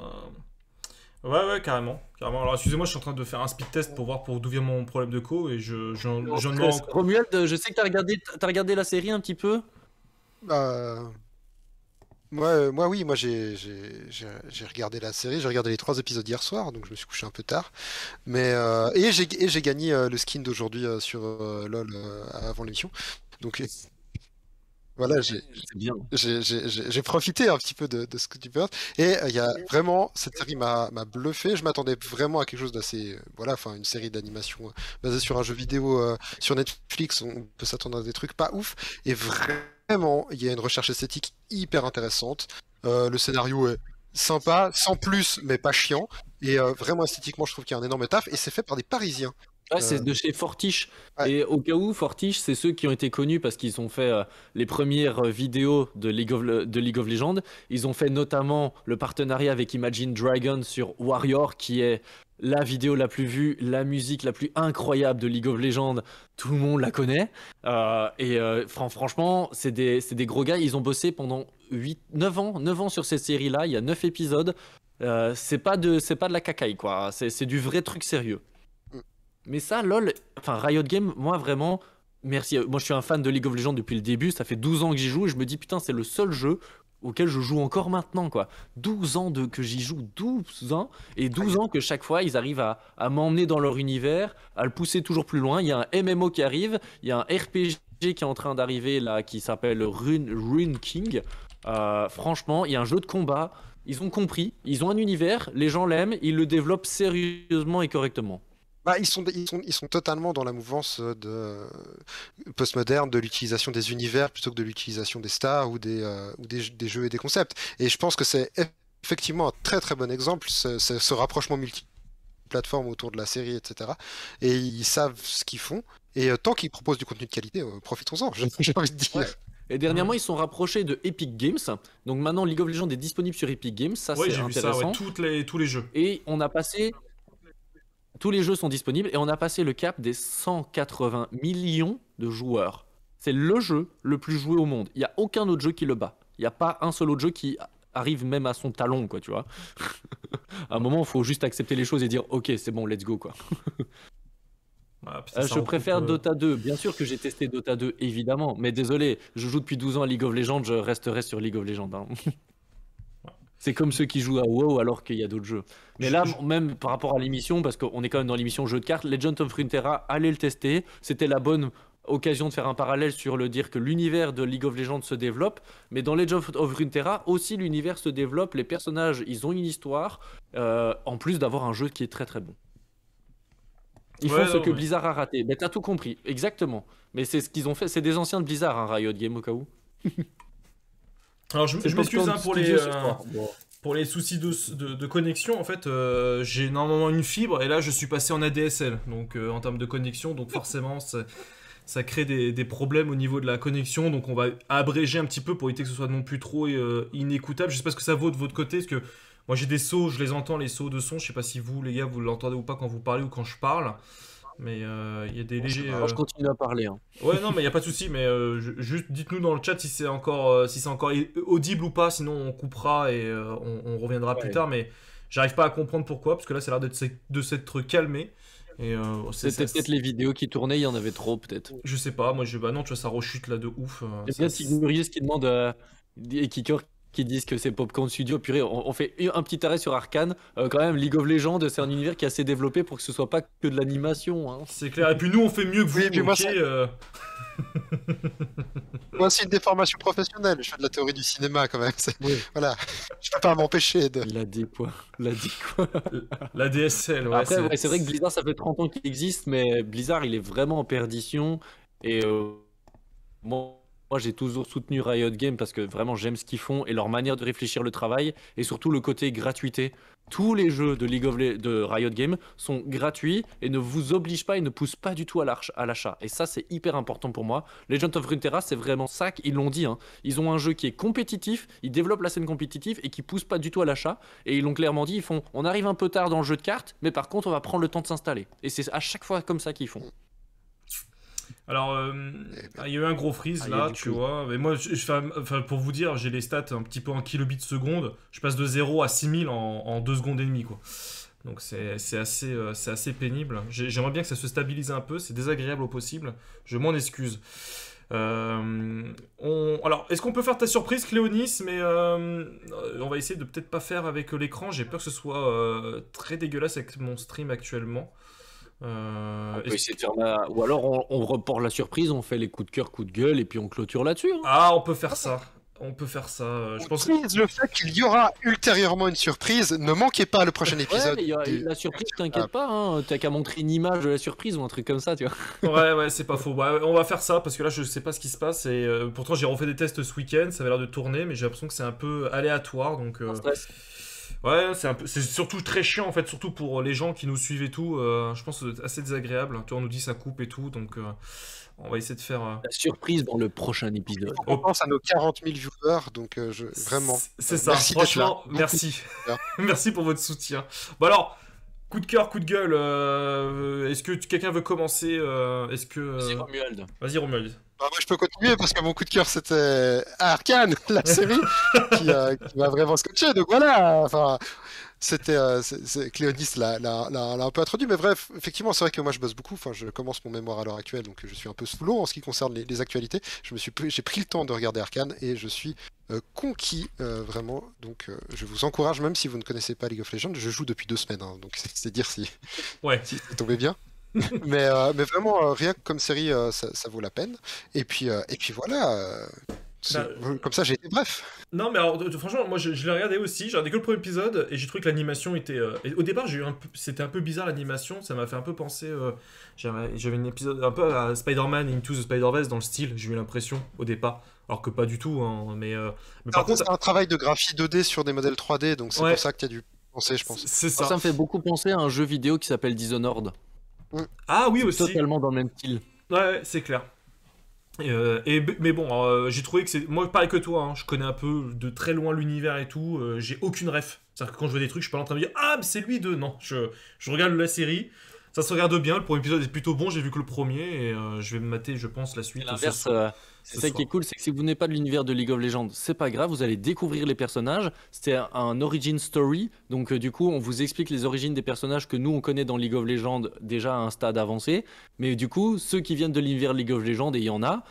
Speaker 1: Ouais, carrément. Alors, excusez-moi, je suis en train de faire un speed test pour voir d'où vient mon problème de co et j'en demande.
Speaker 2: Romuald, je sais que t'as regardé la série un petit peu.
Speaker 3: Oui, j'ai regardé la série, j'ai regardé les 3 épisodes hier soir, donc je me suis couché un peu tard. Et j'ai gagné le skin d'aujourd'hui sur LoL avant l'émission. Donc voilà,
Speaker 2: C'est bien.
Speaker 3: j'ai profité un petit peu de ce que tu peux. Et il y a vraiment, cette série m'a bluffé. Je m'attendais vraiment à quelque chose d'assez, voilà, enfin une série d'animation basée sur un jeu vidéo sur Netflix. On peut s'attendre à des trucs pas ouf. Et vraiment, il y a une recherche esthétique hyper intéressante. Le scénario est sympa, sans plus, mais pas chiant. Et vraiment esthétiquement, je trouve qu'il y a un énorme taf. Et c'est fait par des Parisiens.
Speaker 2: Ouais, c'est de chez Fortiche.
Speaker 3: Ouais.
Speaker 2: Et au cas où, Fortiche, c'est ceux qui ont été connus parce qu'ils ont fait les premières vidéos de League of Legends. Ils ont fait notamment le partenariat avec Imagine Dragon sur Warrior, qui est la vidéo la plus vue, la musique la plus incroyable de League of Legends. Tout le monde la connaît. Franchement, c'est des gros gars. Ils ont bossé pendant 9 ans sur cette série-là. Il y a 9 épisodes. C'est pas de la cacaille, quoi. C'est du vrai truc sérieux. Mais ça, LoL, enfin Riot Games, moi vraiment, merci. Moi je suis un fan de League of Legends depuis le début, ça fait 12 ans que j'y joue et je me dis putain, c'est le seul jeu auquel je joue encore maintenant, quoi. 12 ans que j'y joue, 12 ans, et 12 ans que chaque fois ils arrivent à m'emmener dans leur univers, à le pousser toujours plus loin. Il y a un MMO qui arrive, il y a un RPG qui est en train d'arriver là qui s'appelle Rune King. Franchement, il y a un jeu de combat, ils ont compris, ils ont un univers, les gens l'aiment, ils le développent sérieusement et correctement.
Speaker 3: Ils sont totalement dans la mouvance postmoderne de l'utilisation des univers plutôt que de l'utilisation des stars ou des jeux et des concepts. Et je pense que c'est effectivement un très très bon exemple, ce rapprochement multiplateforme autour de la série, etc. Et ils savent ce qu'ils font. Et tant qu'ils proposent du contenu de qualité, profitons-en, j'ai envie de dire.
Speaker 2: Ouais. Et dernièrement, ils sont rapprochés de Epic Games. Donc maintenant, League of Legends est disponible sur Epic Games. Ça,
Speaker 1: Ouais,
Speaker 2: c'est
Speaker 1: j'ai vu ça,
Speaker 2: intéressant.
Speaker 1: ouais, tous les jeux.
Speaker 2: Et on a passé. Tous les jeux sont disponibles et on a passé le cap des 180 millions de joueurs. C'est le jeu le plus joué au monde. Il n'y a aucun autre jeu qui le bat. Il n'y a pas un seul autre jeu qui arrive même à son talon, quoi, tu vois. À un moment, il faut juste accepter les choses et dire ok, c'est bon, let's go, quoi. Je préfère Dota 2. Bien sûr que j'ai testé Dota 2, évidemment. Mais désolé, je joue depuis 12 ans à League of Legends, je resterai sur League of Legends. Hein. C'est comme ceux qui jouent à WoW alors qu'il y a d'autres jeux. Mais là, même par rapport à l'émission, parce qu'on est quand même dans l'émission jeu de cartes, Legend of Runeterra, allez le tester. C'était la bonne occasion de faire un parallèle sur le dire que l'univers de League of Legends se développe. Mais dans Legend of Runeterra, aussi l'univers se développe. Les personnages, ils ont une histoire. En plus d'avoir un jeu qui est très très bon. Ils font ce que Blizzard a raté. Mais t'as tout compris, exactement. Mais c'est ce qu'ils ont fait. C'est des anciens de Blizzard, hein, Riot Games au cas où.
Speaker 1: Alors je m'excuse pour les soucis de connexion. En fait, j'ai normalement une fibre et là je suis passé en ADSL. Donc en termes de connexion, donc forcément ça crée des problèmes au niveau de la connexion. Donc on va abréger un petit peu pour éviter que ce soit non plus trop inécoutable. Je sais pas ce que ça vaut de votre côté, parce que moi j'ai des sauts, je les entends, les sauts de son. Je sais pas si vous les gars vous l'entendez ou pas quand vous parlez ou quand je parle. Mais il y a des légers.
Speaker 2: Je continue à parler. Hein.
Speaker 1: Ouais, non, mais il n'y a pas de souci. Mais juste dites-nous dans le chat si c'est encore audible ou pas. Sinon, on coupera et on reviendra plus tard. Mais j'arrive pas à comprendre pourquoi. Parce que là, ça a l'air de s'être calmé.
Speaker 2: C'était peut-être les vidéos qui tournaient. Il y en avait trop, peut-être.
Speaker 1: Je sais pas. Moi, bah non, tu vois, ça rechute là de ouf.
Speaker 2: Il y a bien Sigurius qui demande. Et qui disent que c'est Popcorn Studio. Purée, on fait un petit arrêt sur Arcane. Quand même, League of Legends, c'est un univers qui est assez développé pour que ce soit pas que de l'animation. Hein.
Speaker 1: C'est clair. Et puis nous, on fait mieux que vous.
Speaker 3: Oui, puis moi, moi, c'est une déformation professionnelle. Je fais de la théorie du cinéma quand même. Oui. Voilà. Je peux pas m'empêcher de.
Speaker 2: Il a dit quoi
Speaker 1: La DSL, ouais.
Speaker 2: Après, c'est vrai que Blizzard, ça fait 30 ans qu'il existe, mais Blizzard, il est vraiment en perdition. Et moi, j'ai toujours soutenu Riot Games parce que vraiment j'aime ce qu'ils font et leur manière de réfléchir le travail et surtout le côté gratuité. Tous les jeux de Riot Games sont gratuits et ne vous obligent pas et ne poussent pas du tout à l'achat. Et ça, c'est hyper important pour moi. Legend of Runeterra, c'est vraiment ça qu'ils l'ont dit. Hein. Ils ont un jeu qui est compétitif, ils développent la scène compétitive et qui pousse pas du tout à l'achat. Et ils l'ont clairement dit, on arrive un peu tard dans le jeu de cartes, mais par contre, on va prendre le temps de s'installer. Et c'est à chaque fois comme ça qu'ils font.
Speaker 1: Alors, il y a eu un gros freeze là, tu vois. Mais moi, pour vous dire, j'ai les stats un petit peu en kilobits seconde. Je passe de 0 à 6000 en 2 secondes et demie, quoi. Donc c'est assez pénible. J'aimerais bien que ça se stabilise un peu. C'est désagréable au possible. Je m'en excuse. Alors, est-ce qu'on peut faire ta surprise, Cléonis? Mais on va essayer de peut-être pas faire avec l'écran. J'ai peur que ce soit très dégueulasse avec mon stream actuellement.
Speaker 2: On peut essayer de faire Ou alors on reporte la surprise, on fait les coups de cœur, coups de gueule et puis on clôture là-dessus. Hein.
Speaker 1: Ah, on peut faire ça. On peut faire ça.
Speaker 3: Je pense le fait qu'il y aura ultérieurement une surprise. Ne manquez pas le prochain épisode.
Speaker 2: Ouais, la surprise, t'inquiète pas. Hein, t'as qu'à montrer une image de la surprise ou un truc comme ça, tu vois.
Speaker 1: Ouais, c'est pas faux. Ouais, on va faire ça parce que là, je sais pas ce qui se passe. Et pourtant, j'ai refait des tests ce week-end. Ça avait l'air de tourner, mais j'ai l'impression que c'est un peu aléatoire. Donc. Ouais, c'est surtout très chiant en fait, surtout pour les gens qui nous suivent et tout. Je pense que c'est assez désagréable. Tu vois, on nous dit ça coupe et tout, donc on va essayer de faire.
Speaker 2: La surprise dans le prochain épisode.
Speaker 3: On pense à nos 40 000 viewers, donc vraiment.
Speaker 1: C'est ça, franchement, merci. Merci pour votre soutien. Bon alors, coup de cœur, coup de gueule. Est-ce que quelqu'un veut commencer
Speaker 2: Vas-y, Romuald.
Speaker 1: Vas-y, Romuald.
Speaker 3: Bah, moi, je peux continuer parce que mon coup de cœur c'était Arcane, la série qui m'a vraiment scotché. Donc voilà, enfin, Cléonis l'a un peu introduit, mais bref, effectivement, c'est vrai que moi je bosse beaucoup. Enfin, je commence mon mémoire à l'heure actuelle, donc je suis un peu sous l'eau en ce qui concerne les actualités. J'ai pris le temps de regarder Arcane et je suis conquis vraiment. Donc, je vous encourage, même si vous ne connaissez pas League of Legends, je joue depuis 2 semaines, hein, donc c'est dire si c'est tombé bien. mais vraiment, rien que comme série, ça vaut la peine. Et puis voilà. Comme ça, j'ai été bref.
Speaker 1: Non, mais alors, franchement, moi je l'ai regardé aussi. J'ai regardé que le premier épisode et j'ai trouvé que l'animation était. Au départ, c'était un peu bizarre l'animation. Ça m'a fait un peu penser. J'avais un épisode un peu à Spider-Man Into the Spider-Verse dans le style. J'ai eu l'impression au départ. Alors que pas du tout. Hein, mais par contre.
Speaker 3: C'est un travail de graphie 2D sur des modèles 3D. Donc c'est pour ça que tu as dû penser, je pense.
Speaker 1: C'est ça.
Speaker 2: Ça me fait beaucoup penser à un jeu vidéo qui s'appelle Dishonored.
Speaker 1: Ah oui, aussi.
Speaker 2: Totalement dans le même style.
Speaker 1: Ouais, c'est clair. Mais bon, j'ai trouvé que c'est. Moi, pareil que toi, hein, je connais un peu de très loin l'univers et tout. J'ai aucune ref. C'est-à-dire que quand je vois des trucs, je suis pas en train de me dire ah, mais c'est lui de. Non, je regarde la série. Ça se regarde bien. Le premier épisode est plutôt bon. J'ai vu que le premier et je vais me mater, je pense, la suite.
Speaker 2: L'inverse, c'est ça qui est cool, c'est que si vous n'êtes pas de l'univers de League of Legends, c'est pas grave, vous allez découvrir les personnages. C'est un origin story, donc du coup, on vous explique les origines des personnages que nous on connaît dans League of Legends déjà à un stade avancé. Mais du coup, ceux qui viennent de l'univers League of Legends, et il y en a,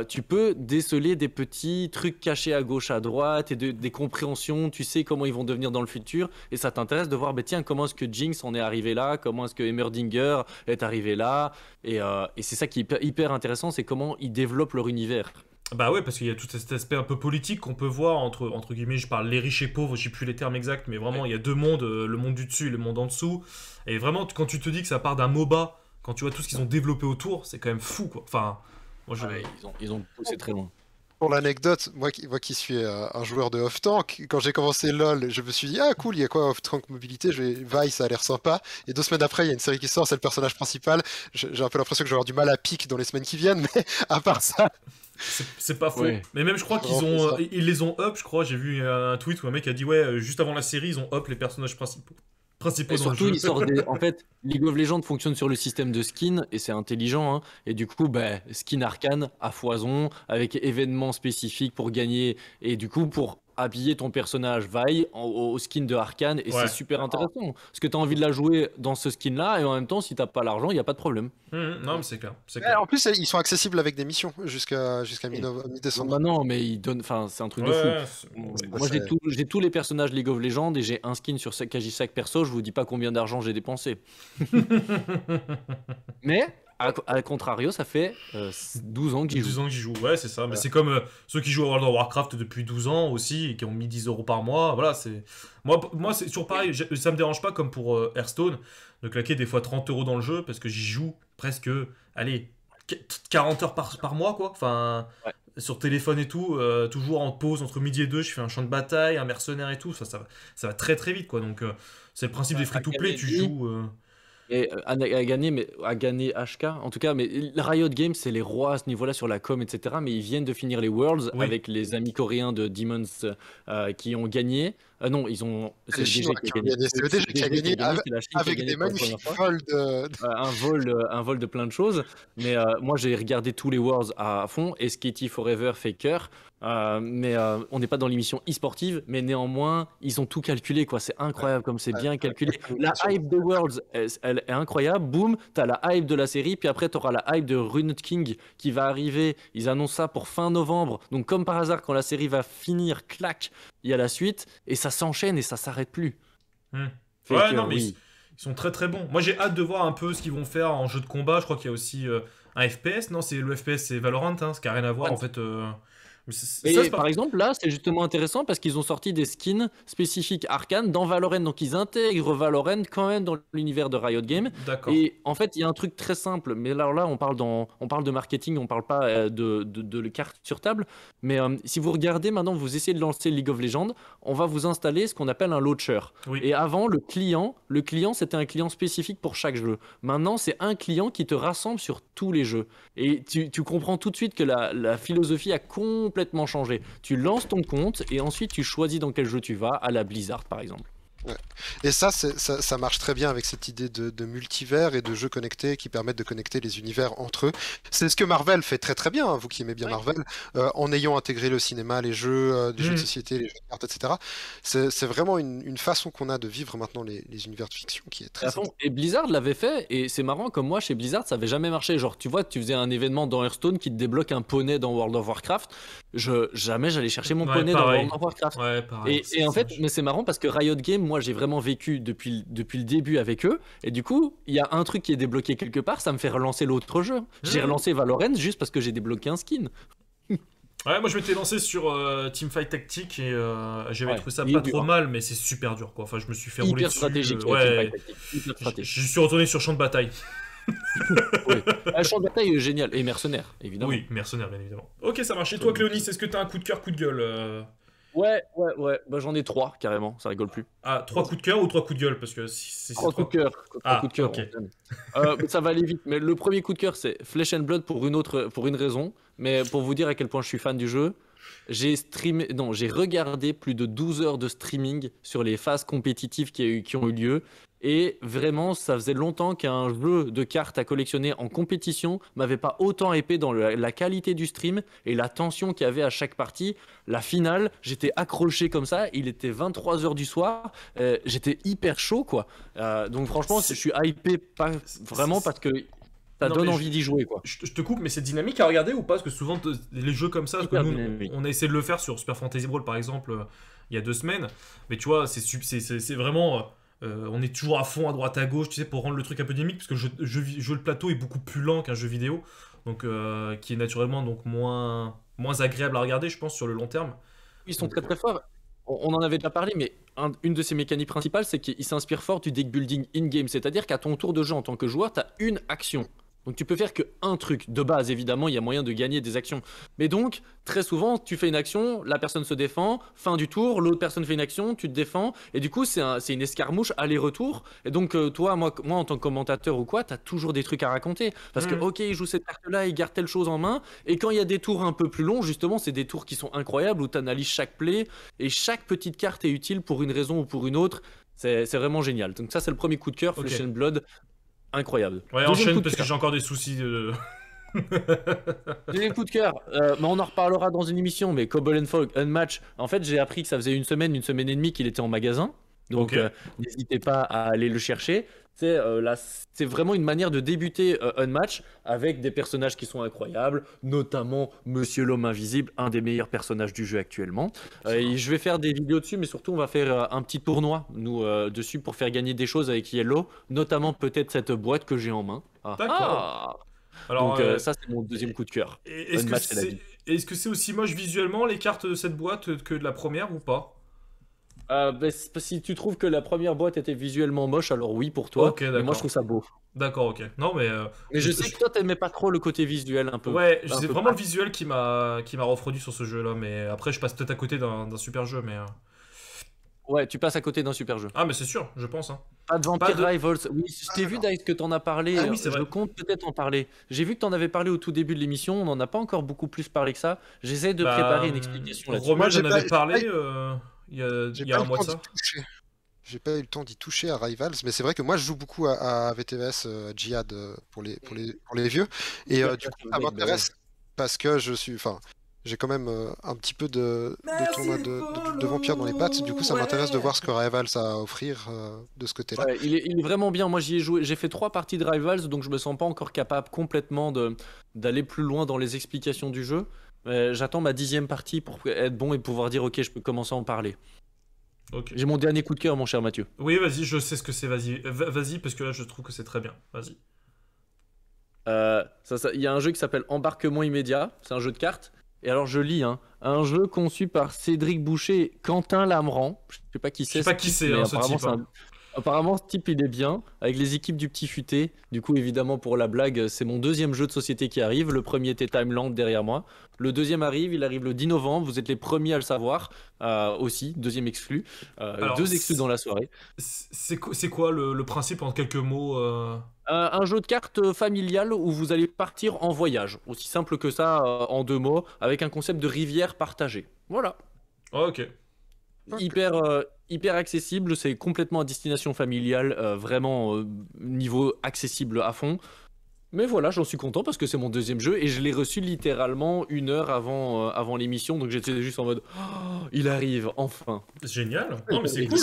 Speaker 2: tu peux déceler des petits trucs cachés à gauche, à droite, et des compréhensions. Tu sais comment ils vont devenir dans le futur, et ça t'intéresse de voir, bah, tiens, comment est-ce que Jinx en est arrivé là, comment est-ce que Heimerdinger est arrivé là, et c'est ça qui est hyper intéressant, c'est comment ils développent leur univers.
Speaker 1: Bah ouais, parce qu'il y a tout cet aspect un peu politique qu'on peut voir entre guillemets, je parle les riches et pauvres, j'ai plus les termes exacts, mais vraiment il y a deux mondes, le monde du dessus et le monde en dessous. Et vraiment, quand tu te dis que ça part d'un MOBA, quand tu vois tout ce qu'ils ont développé autour, c'est quand même fou quoi. Enfin, moi
Speaker 2: ils ont poussé très loin.
Speaker 3: Pour l'anecdote, moi qui suis un joueur de off-tank, quand j'ai commencé LoL, je me suis dit ah cool, il y a quoi off-tank mobilité, Vi, ça a l'air sympa. Et 2 semaines après, il y a une série qui sort, c'est le personnage principal. J'ai un peu l'impression que je vais avoir du mal à pique dans les semaines qui viennent, mais à part ça.
Speaker 1: C'est pas faux. Ouais. Mais même je crois ils les ont up, je crois. J'ai vu un tweet où un mec a dit ouais, juste avant la série, ils ont up les personnages principaux.
Speaker 2: Et surtout, ils sortent en fait, League of Legends fonctionne sur le système de skin et c'est intelligent. Hein. Et du coup, bah, skin arcane à foison avec événements spécifiques pour gagner et du coup pour habiller ton personnage Vi au skin de Arcane et c'est super intéressant parce que tu as envie de la jouer dans ce skin là et en même temps si t'as pas l'argent il n'y a pas de problème.
Speaker 1: Non mais c'est clair.
Speaker 3: En plus ils sont accessibles avec des missions jusqu'à mi-décembre.
Speaker 2: Bah non mais ils donnent, enfin c'est un truc de fou. Moi j'ai tous les personnages League of Legends et j'ai un skin sur quasi chaque perso, je vous dis pas combien d'argent j'ai dépensé. Mais à contrario, ça fait 12 ans que j'y joue.
Speaker 1: 12 ans que j'y joue, ouais, c'est ça. Mais c'est comme ceux qui jouent à World of Warcraft depuis 12 ans aussi et qui ont mis 10 € par mois. Voilà, c'est. Moi c'est toujours pareil. Ça me dérange pas comme pour Hearthstone de claquer des fois 30 € dans le jeu parce que j'y joue presque, allez, 40 heures par mois, quoi. Enfin, sur téléphone et tout, toujours en pause entre midi et 2, je fais un champ de bataille, un mercenaire et tout. Ça va très très vite, quoi. Donc, c'est le principe des free-to-play. Tu joues.
Speaker 2: Et à gagner HK en tout cas, mais Riot Games c'est les rois à ce niveau-là sur la com, etc. Mais ils viennent de finir les Worlds avec les amis coréens de Demons qui ont gagné. Non, ils ont.
Speaker 3: C'est le Chinois qui a gagné. C'est le DG qui a gagné avec des magnifiques vols de.
Speaker 2: Un vol de plein de choses. Mais moi j'ai regardé tous les Worlds à fond. SKT Forever, Faker. Mais on n'est pas dans l'émission e-sportive, mais néanmoins ils ont tout calculé quoi. C'est incroyable comme c'est bien calculé. La hype des Worlds, elle elle est incroyable. Boum, t'as la hype de la série, puis après t'auras la hype de Ruined King qui va arriver. Ils annoncent ça pour fin novembre. Donc comme par hasard, quand la série va finir, clac, il y a la suite et ça s'enchaîne et ça s'arrête plus.
Speaker 1: Ouais, non, mais ils sont très très bons. Moi, j'ai hâte de voir un peu ce qu'ils vont faire en jeu de combat. Je crois qu'il y a aussi un FPS. Non, c'est le FPS, c'est Valorant, hein, ce qui n'a rien à voir en fait.
Speaker 2: Et par exemple, là, c'est justement intéressant parce qu'ils ont sorti des skins spécifiques Arcane dans Valorant. Donc, ils intègrent Valorant quand même dans l'univers de Riot Games.
Speaker 1: D'accord.
Speaker 2: Et en fait, il y a un truc très simple. Mais alors là, on parle de marketing, on parle pas de carte sur table. Mais si vous regardez maintenant, vous essayez de lancer League of Legends, on va vous installer ce qu'on appelle un launcher.
Speaker 1: Oui.
Speaker 2: Et avant, le client, c'était un client spécifique pour chaque jeu. Maintenant, c'est un client qui te rassemble sur tous les jeux. Et tu comprends tout de suite que la philosophie a complètement changé. Tu lances ton compte et ensuite tu choisis dans quel jeu tu vas, à la Blizzard par exemple.
Speaker 3: Ouais. Et ça marche très bien avec cette idée de multivers et de jeux connectés qui permettent de connecter les univers entre eux. C'est ce que Marvel fait très très bien, hein, vous qui aimez bien Marvel, en ayant intégré le cinéma, les jeux, les jeux de société, les jeux de cartes, etc. C'est vraiment une façon qu'on a de vivre maintenant les univers de fiction qui est très simple.
Speaker 2: Et Blizzard l'avait fait, et c'est marrant, comme moi chez Blizzard ça avait jamais marché. Genre tu vois, tu faisais un événement dans Hearthstone qui te débloque un poney dans World of Warcraft. Jamais j'allais chercher mon poney dans World of Warcraft.
Speaker 1: Ouais, pareil,
Speaker 2: et en fait, mais c'est marrant parce que Riot Games, moi j'ai vraiment vécu depuis le début avec eux, et du coup il y a un truc qui est débloqué quelque part, ça me fait relancer l'autre jeu. J'ai relancé Valorant juste parce que j'ai débloqué un skin.
Speaker 1: Ouais, moi je m'étais lancé sur Teamfight Tactique et j'avais trouvé ça pas trop mal, mais c'est super dur quoi. Enfin, je me suis fait rouler dessus.
Speaker 2: Stratégique,
Speaker 1: hyper stratégique. Je suis retourné sur Champ de Bataille.
Speaker 2: Oui. Champ de Bataille est génial, et Mercenaire évidemment.
Speaker 1: Oui, Mercenaire bien évidemment. Ok, ça marche. Et toi Cléonis, est-ce que t'as un coup de cœur, coup de gueule
Speaker 2: Ouais, bah, j'en ai 3 carrément, ça rigole plus.
Speaker 1: Ah, 3 coups de cœur ou 3 coups de gueule parce que si
Speaker 2: 3 coups de cœur. 3 coups de cœur.
Speaker 1: Okay.
Speaker 2: Ça va aller vite, mais le premier coup de cœur c'est Flesh and Blood pour une raison, mais pour vous dire à quel point je suis fan du jeu. J'ai regardé plus de 12 heures de streaming sur les phases compétitives qui ont eu lieu. Et vraiment, ça faisait longtemps qu'un jeu de cartes à collectionner en compétition m'avait pas autant épais dans la qualité du stream et la tension qu'il y avait à chaque partie. La finale, j'étais accroché comme ça. Il était 23h du soir. J'étais hyper chaud, quoi. Donc franchement, je suis hypé vraiment parce que ça donne envie d'y jouer, quoi.
Speaker 1: Je te coupe, mais c'est dynamique à regarder ou pas? Parce que souvent, les jeux comme ça, que nous, on a essayé de le faire sur Super Fantasy Brawl, par exemple, il y a 2 semaines. Mais tu vois, c'est vraiment... on est toujours à fond, à droite, à gauche, tu sais, pour rendre le truc un peu dynamique, parce que le plateau est beaucoup plus lent qu'un jeu vidéo, donc qui est naturellement donc moins agréable à regarder, je pense, sur le long terme.
Speaker 2: Ils sont très très forts. On en avait déjà parlé, mais une de ses mécaniques principales, c'est qu'il s'inspire fort du deck building in-game, c'est-à-dire qu'à ton tour de jeu en tant que joueur, tu as une action. Donc tu peux faire que un truc. De base, évidemment, il y a moyen de gagner des actions. Mais donc, très souvent, tu fais une action, la personne se défend, fin du tour, l'autre personne fait une action, tu te défends, et du coup, c'est une escarmouche aller-retour. Et donc, toi, moi, en tant que commentateur ou quoi, t'as toujours des trucs à raconter. Parce que, ok, il joue cette carte-là, il garde telle chose en main, et quand il y a des tours un peu plus longs, justement, c'est des tours qui sont incroyables, où tu analyses chaque play, et chaque petite carte est utile pour une raison ou pour une autre. C'est vraiment génial. Donc ça, c'est le premier coup de cœur, Flesh and Blood. Incroyable.
Speaker 1: Ouais, enchaîne parce que j'ai encore des soucis de...
Speaker 2: Deuxième coup de cœur, mais on en reparlera dans une émission, mais Cobble and Fog Unmatch, en fait j'ai appris que ça faisait une semaine et demie qu'il était en magasin, donc n'hésitez pas à aller le chercher. C'est vraiment une manière de débuter Unmatch avec des personnages qui sont incroyables, notamment Monsieur l'Homme Invisible, un des meilleurs personnages du jeu actuellement. Et je vais faire des vidéos dessus, mais surtout on va faire un petit tournoi dessus pour faire gagner des choses avec Yellow, notamment peut-être cette boîte que j'ai en main.
Speaker 1: D'accord. Alors,
Speaker 2: donc ça c'est mon deuxième coup de cœur.
Speaker 1: Est-ce que c'est aussi moche visuellement les cartes de cette boîte que de la première ou pas?
Speaker 2: Si tu trouves que la première boîte était visuellement moche, alors oui pour toi, mais moi je trouve ça beau.
Speaker 1: D'accord, ok. Non mais...
Speaker 2: mais je sais que toi t'aimais pas trop le côté visuel un peu.
Speaker 1: Ouais, c'est vraiment le visuel qui m'a refroidi sur ce jeu là, mais après je passe peut-être à côté d'un super jeu, mais...
Speaker 2: Ouais, tu passes à côté d'un super jeu.
Speaker 1: Ah mais c'est sûr, je pense. Hein.
Speaker 2: Pas de Vampire Rivals. Oui, je t'ai vu Dice que t'en as parlé.
Speaker 1: Oui, c'est vrai.
Speaker 2: Je compte peut-être en parler. J'ai vu que t'en avais parlé au tout début de l'émission. On n'en a pas encore beaucoup plus parlé que ça. J'essaie de préparer une explication là-dessus.
Speaker 1: Romain, j'en avais parlé il y a un mois de ça.
Speaker 3: J'ai pas eu le temps d'y toucher à Rivals, mais c'est vrai que moi je joue beaucoup à VTVS, Jihad pour les vieux, et du coup ça m'intéresse parce que j'ai quand même un petit peu de tournoi de vampires dans les pattes. Du coup, ça m'intéresse de voir ce que Rivals a à offrir de ce côté-là.
Speaker 2: Ouais, il est vraiment bien. Moi, j'y ai joué. J'ai fait 3 parties de Rivals, donc je me sens pas encore capable complètement d'aller plus loin dans les explications du jeu. J'attends ma 10e partie pour être bon et pouvoir dire ok, je peux commencer à en parler.
Speaker 1: Ok.
Speaker 2: J'ai mon dernier coup de cœur, mon cher Mathieu.
Speaker 1: Oui, vas-y, je sais ce que c'est, vas-y. Vas-y, parce que là, je trouve que c'est très bien. Vas-y.
Speaker 2: Il y a un jeu qui s'appelle Embarquement immédiat. C'est un jeu de cartes. Et alors, je lis, hein, un jeu conçu par Cédric Boucher et Quentin Lamran. Je sais pas qui c'est.
Speaker 1: Je sais pas qui c'est, hein, ce type.
Speaker 2: Apparemment, ce type, il est bien, avec les équipes du Petit Futé. Du coup, évidemment, pour la blague, c'est mon 2e jeu de société qui arrive. Le premier était Timeland derrière moi. Le 2e arrive, il arrive le 10 novembre. Vous êtes les premiers à le savoir aussi. 2e exclu.
Speaker 1: Alors,
Speaker 2: 2 exclus dans la soirée.
Speaker 1: C'est quoi le principe en quelques mots
Speaker 2: Un jeu de cartes familial où vous allez partir en voyage. Aussi simple que ça, en 2 mots, avec un concept de rivière partagée. Voilà.
Speaker 1: Oh, ok.
Speaker 2: Hyper accessible, c'est complètement à destination familiale, vraiment niveau accessible à fond. Mais voilà, j'en suis content parce que c'est mon 2e jeu et je l'ai reçu littéralement 1 heure avant l'émission, donc j'étais juste en mode oh, il arrive enfin.
Speaker 1: Génial. Non mais c'est cool.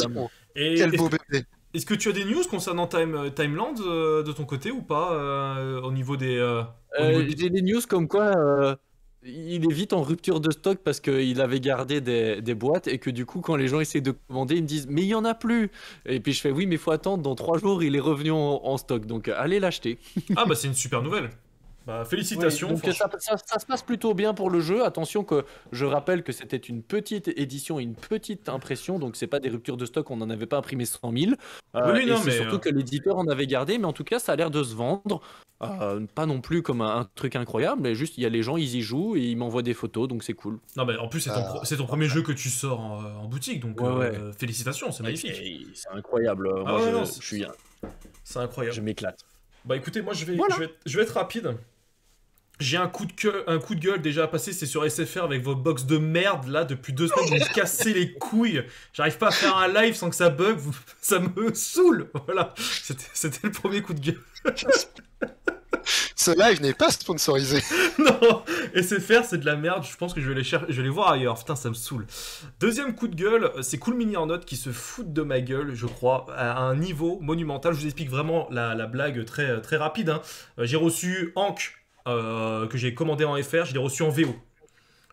Speaker 3: Et quel beau bébé.
Speaker 1: Est-ce que tu as des news concernant Timeland de ton côté ou pas au niveau des...
Speaker 2: J'ai des news comme quoi il est vite en rupture de stock parce qu'il avait gardé des boîtes et que du coup quand les gens essaient de commander ils me disent mais il y en a plus, et puis je fais oui mais faut attendre, dans 3 jours il est revenu en stock, donc allez l'acheter.
Speaker 1: Ah bah c'est une super nouvelle. Bah, félicitations.
Speaker 2: Ouais, donc ça se passe plutôt bien pour le jeu. Attention que je rappelle que c'était une petite édition, une petite impression, donc c'est pas des ruptures de stock, on n'en avait pas imprimé 100 000.
Speaker 1: Oui, non,
Speaker 2: c'est surtout que l'éditeur en avait gardé, mais en tout cas ça a l'air de se vendre. Pas non plus comme un truc incroyable, mais juste il y a les gens, ils y jouent et ils m'envoient des photos, donc c'est cool.
Speaker 1: Non mais en plus c'est ton premier jeu que tu sors en boutique, donc félicitations, c'est magnifique.
Speaker 2: C'est incroyable. Moi, je suis.
Speaker 1: C'est incroyable.
Speaker 2: Je m'éclate.
Speaker 1: Bah écoutez, moi je vais être rapide. J'ai un coup de gueule déjà à passer, c'est sur SFR avec votre box de merde là depuis 2 semaines, vous me cassez les couilles. J'arrive pas à faire un live sans que ça bug, ça me saoule. Voilà, c'était le premier coup de gueule.
Speaker 3: Ce live n'est pas sponsorisé.
Speaker 1: Non, SFR c'est de la merde, je pense que je vais les voir ailleurs, putain ça me saoule. 2e coup de gueule, c'est Cool Mini en note qui se foutent de ma gueule, je crois, à un niveau monumental. Je vous explique vraiment la blague très, très rapide. Hein. J'ai reçu Hank, que j'ai commandé en FR, je l'ai reçu en VO.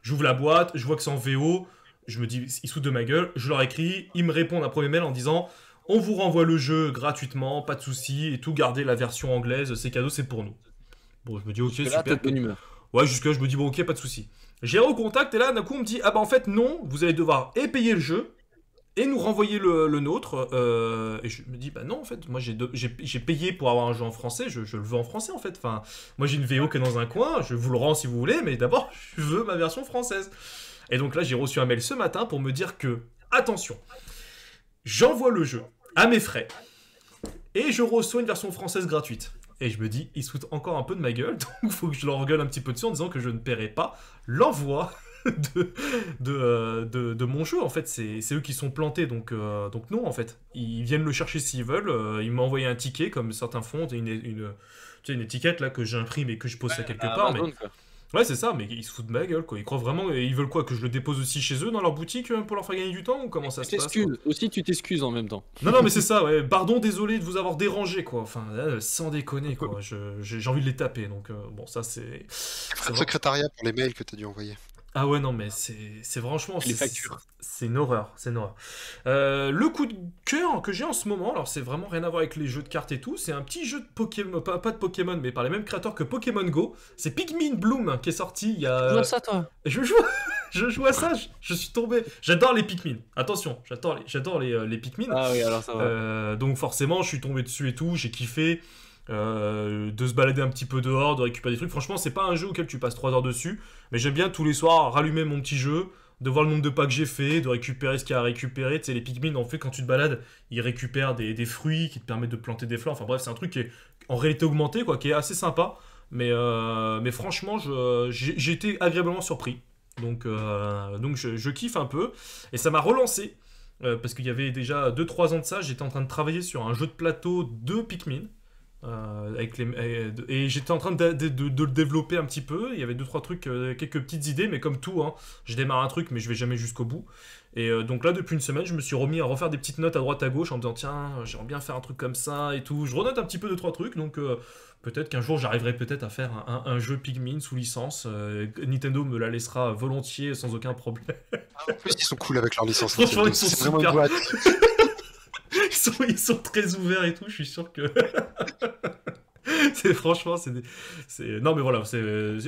Speaker 1: J'ouvre la boîte, je vois que c'est en VO, je me dis ils se foutent de ma gueule, je leur écris, ils me répondent un premier mail en disant on vous renvoie le jeu gratuitement, pas de soucis, et tout, gardez la version anglaise, c'est cadeau, c'est pour nous. Bon, je me dis ok, super. Ouais, jusque-là, je me dis bon, ok, pas de soucis. J'ai recontacté et là, d'un coup, on me dit ah bah en fait, non, vous allez devoir payer le jeu et nous renvoyer le nôtre. Et je me dis bah non, en fait, moi j'ai payé pour avoir un jeu en français, je le veux en français en fait. Enfin, moi j'ai une VO qui est dans un coin, je vous le rends si vous voulez, mais d'abord, je veux ma version française. Et donc là, j'ai reçu un mail ce matin pour me dire que, attention, j'envoie le jeu à mes frais et je reçois une version française gratuite. Et je me dis, ils se foutent encore un peu de ma gueule, donc il faut que je leur engueule un petit peu dessus en disant que je ne paierai pas l'envoi de mon jeu. En fait, c'est eux qui sont plantés, donc non, en fait. Ils viennent le chercher s'ils veulent. Ils m'ont envoyé un ticket, comme certains font, une étiquette là que j'imprime et que je pose ça quelque part.
Speaker 2: Amazon,
Speaker 1: mais... Ouais, c'est ça, mais ils se foutent de ma gueule, quoi. Ils croient vraiment... Ils veulent quoi, que je le dépose aussi chez eux, dans leur boutique, pour leur faire gagner du temps, ou comment ça se passe, quoi ?
Speaker 2: Aussi, tu t'excuses en même temps.
Speaker 1: Non, mais c'est ça, ouais. Pardon, désolé de vous avoir dérangé, quoi. Enfin, sans déconner, quoi. J'ai envie de les taper, donc bon, ça, c'est...
Speaker 3: Le secrétariat pour les mails que t'as dû envoyer.
Speaker 1: Ah ouais, non, mais c'est franchement...
Speaker 2: Les factures.
Speaker 1: C'est une horreur, c'est une horreur. Le coup de cœur que j'ai en ce moment, alors c'est vraiment rien à voir avec les jeux de cartes et tout, c'est un petit jeu de Pokémon, pas de Pokémon, mais par les mêmes créateurs que Pokémon Go. C'est Pikmin Bloom qui est sorti il y a...
Speaker 2: Tu joues à ça, toi ?
Speaker 1: Je joue à ça, je suis tombé. J'adore les Pikmin, attention, j'adore les Pikmin.
Speaker 2: Ah oui, alors ça va.
Speaker 1: Donc forcément, je suis tombé dessus et tout, j'ai kiffé. De se balader un petit peu dehors, de récupérer des trucs. Franchement, c'est pas un jeu auquel tu passes 3 heures dessus, mais j'aime bien tous les soirs rallumer mon petit jeu, de voir le nombre de pas que j'ai fait, de récupérer ce qu'il y a à récupérer. Tu sais, les Pikmin, en fait, quand tu te balades, ils récupèrent des fruits qui te permettent de planter des fleurs. Enfin bref, c'est un truc qui est en réalité augmentée, quoi, qui est assez sympa. Mais franchement, j'ai été agréablement surpris. Donc je kiffe un peu. Et ça m'a relancé. Parce qu'il y avait déjà 2-3 ans de ça, j'étais en train de travailler sur un jeu de plateau de Pikmin. Et j'étais en train de le développer un petit peu. Il y avait 2-3 trucs, quelques petites idées, mais comme tout, hein, je démarre un truc, mais je vais jamais jusqu'au bout. Et donc là, depuis une semaine, je me suis remis à refaire des petites notes à droite à gauche en me disant tiens, j'aimerais bien faire un truc comme ça et tout. Je renote un petit peu 2-3 trucs, donc peut-être qu'un jour j'arriverai peut-être à faire un jeu Pikmin sous licence. Nintendo me la laissera volontiers sans aucun problème.
Speaker 3: En plus, ils sont cool avec leur licence.
Speaker 1: Franchement, ils sont
Speaker 3: C'est
Speaker 1: super.
Speaker 3: vraiment une boîte.
Speaker 1: Ils sont très ouverts et tout, je suis sûr que. Franchement, non, mais voilà,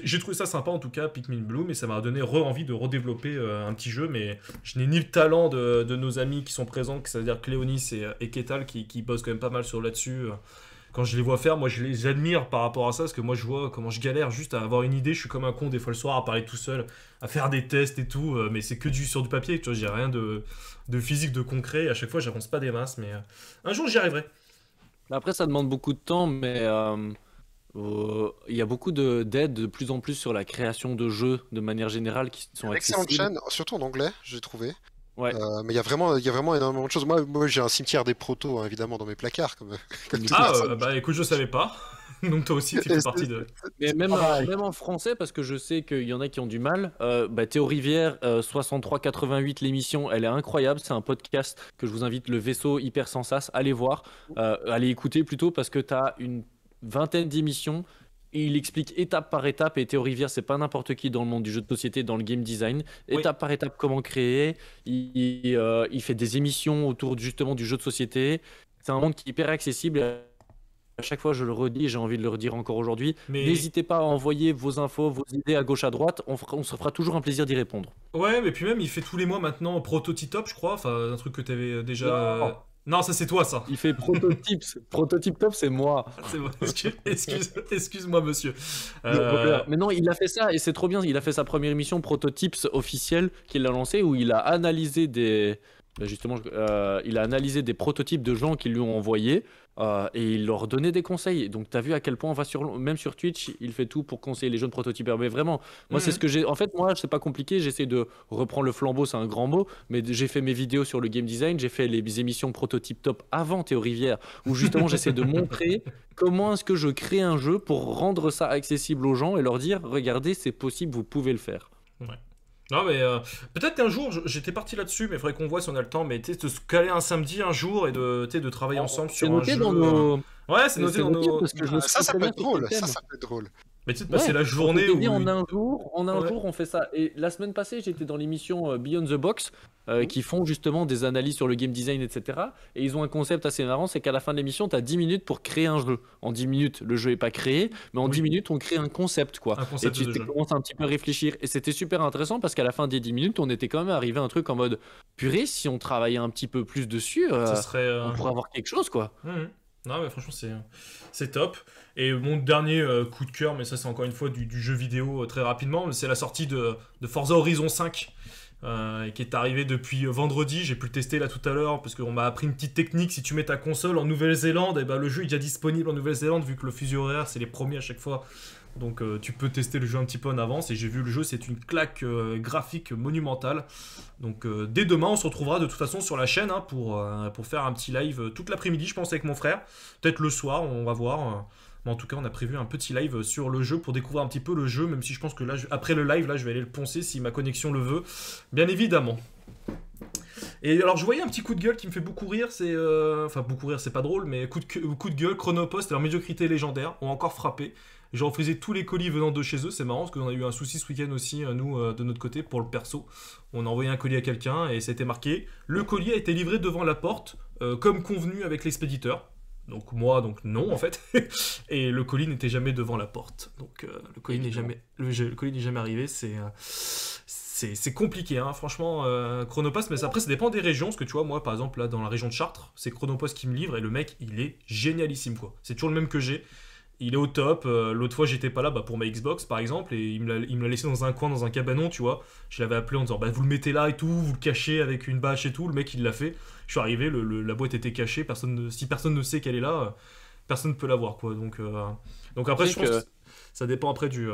Speaker 1: j'ai trouvé ça sympa en tout cas, Pikmin Bloom, et ça m'a donné envie de redévelopper un petit jeu, mais je n'ai ni le talent de nos amis qui sont présents, c'est-à-dire Cléonis et Ketal qui bossent quand même pas mal sur là-dessus. Quand je les vois faire, moi je les admire par rapport à ça, parce que moi je vois comment je galère juste à avoir une idée, je suis comme un con des fois le soir à parler tout seul, à faire des tests et tout, mais c'est que sur du papier, tu vois, j'ai rien de physique, de concret, à chaque fois j'avance pas des masses, mais un jour j'y arriverai.
Speaker 2: Après, ça demande beaucoup de temps, mais il y a beaucoup d'aides de plus en plus sur la création de jeux de manière générale qui sont
Speaker 3: Excellente
Speaker 2: accessibles.
Speaker 3: chaîne, surtout en anglais, j'ai trouvé.
Speaker 2: Ouais.
Speaker 3: Mais il y a vraiment énormément de choses. Moi j'ai un cimetière des protos, hein, évidemment, dans mes placards. Comme toute personne.
Speaker 1: Bah écoute, je savais pas. Donc toi aussi, tu fais partie de.
Speaker 2: Mais même en français, parce que je sais qu'il y en a qui ont du mal. Théo Rivière, 6388, l'émission, elle est incroyable. C'est un podcast que je vous invite, le vaisseau hyper sensas. Allez voir, allez écouter plutôt, parce que tu as une vingtaine d'émissions. Il explique étape par étape, et Théo Rivière, c'est pas n'importe qui dans le monde du jeu de société, dans le game design. Étape par étape, comment créer. Il fait des émissions autour justement du jeu de société. C'est un monde qui est hyper accessible. À chaque fois, je le redis, j'ai envie de le redire encore aujourd'hui.
Speaker 1: Mais...
Speaker 2: N'hésitez pas à envoyer vos infos, vos idées à gauche, à droite. On se fera toujours un plaisir d'y répondre.
Speaker 1: Ouais, mais puis même, il fait tous les mois maintenant Prototip, je crois. Enfin, un truc que t'avais déjà. Non, ça c'est toi, ça.
Speaker 2: Il fait Prototypes. Prototype Top, c'est moi.
Speaker 1: C'est moi. Excuse-moi, monsieur.
Speaker 2: Mais non, il a fait ça et c'est trop bien. Il a fait sa première émission Prototypes officielle qu'il a lancée, où il a analysé il a analysé des prototypes de gens qui lui ont envoyés et il leur donnait des conseils. Donc tu as vu à quel point on va même sur Twitch, il fait tout pour conseiller les jeunes prototypeurs. Mais vraiment, moi c'est ce que j'ai. En fait, moi c'est pas compliqué. J'essaie de reprendre le flambeau, c'est un grand mot, mais j'ai fait mes vidéos sur le game design. J'ai fait les émissions Prototype Top avant Théo Rivière, où justement j'essaie de montrer comment est-ce que je crée un jeu pour rendre ça accessible aux gens et leur dire regardez, c'est possible, vous pouvez le faire.
Speaker 1: Ouais. Non, mais peut-être qu'un jour, j'étais parti là-dessus, mais il faudrait qu'on voit si on a le temps, mais tu sais, de se caler un samedi un jour et de travailler ensemble sur un jeu.
Speaker 2: Dans nos...
Speaker 1: Ouais, c'est noté dans nos...
Speaker 2: Parce que
Speaker 3: ça peut être drôle, ça peut être drôle.
Speaker 1: Mais tu sais, passer la journée où...
Speaker 2: En un jour, on fait ça. Et la semaine passée, j'étais dans l'émission Beyond the Box, qui font justement des analyses sur le game design, etc. Et ils ont un concept assez marrant, c'est qu'à la fin de l'émission, tu as 10 minutes pour créer un jeu. En 10 minutes, le jeu n'est pas créé, mais en 10 minutes, on crée un concept, quoi.
Speaker 1: Et tu
Speaker 2: commences un petit peu à réfléchir. Et c'était super intéressant parce qu'à la fin des 10 minutes, on était quand même arrivé à un truc en mode purée, si on travaillait un petit peu plus dessus, on pourrait avoir quelque chose, quoi.
Speaker 1: Non, mais franchement, c'est top. Et mon dernier coup de cœur, mais ça c'est encore une fois du jeu vidéo très rapidement, c'est la sortie de Forza Horizon 5 qui est arrivé depuis vendredi. J'ai pu le tester là tout à l'heure parce qu'on m'a appris une petite technique. Si tu mets ta console en Nouvelle-Zélande, et ben, le jeu est déjà disponible en Nouvelle-Zélande vu que le fuseau horaire c'est les premiers à chaque fois. Donc tu peux tester le jeu un petit peu en avance, et j'ai vu le jeu, c'est une claque graphique monumentale. Donc dès demain on se retrouvera de toute façon sur la chaîne hein, pour faire un petit live toute l'après-midi je pense avec mon frère. Peut-être le soir, on va voir. Mais en tout cas on a prévu un petit live sur le jeu pour découvrir un petit peu le jeu, même si je pense que là, après le live, là je vais aller le poncer si ma connexion le veut, bien évidemment. Et alors je voyais un petit coup de gueule qui me fait beaucoup rire, c'est... Enfin beaucoup rire c'est pas drôle, mais coup de gueule, Chronopost et leur médiocrité légendaire ont encore frappé. J'ai refusé tous les colis venant de chez eux, c'est marrant parce qu'on a eu un souci ce week-end aussi, nous, de notre côté, pour le perso. On a envoyé un colis à quelqu'un et c'était marqué « Le colis a été livré devant la porte, comme convenu avec l'expéditeur ». Donc moi, donc non en fait. Et le colis n'était jamais devant la porte. Donc le colis n'est jamais arrivé, c'est compliqué, hein, franchement, Chronopost, mais après ça dépend des régions, parce que tu vois, moi par exemple, là dans la région de Chartres, c'est Chronopost qui me livre et le mec il est génialissime quoi. C'est toujours le même que j'ai. Il est au top. L'autre fois, j'étais pas là pour ma Xbox, par exemple, et il me l'a laissé dans un coin, dans un cabanon, tu vois. Je l'avais appelé en disant, vous le mettez là et tout, vous le cachez avec une bâche et tout. Le mec, il l'a fait. Je suis arrivé, la boîte était cachée. Si personne ne sait qu'elle est là, personne ne peut la voir, quoi. Donc après, je pense que ça dépend après du...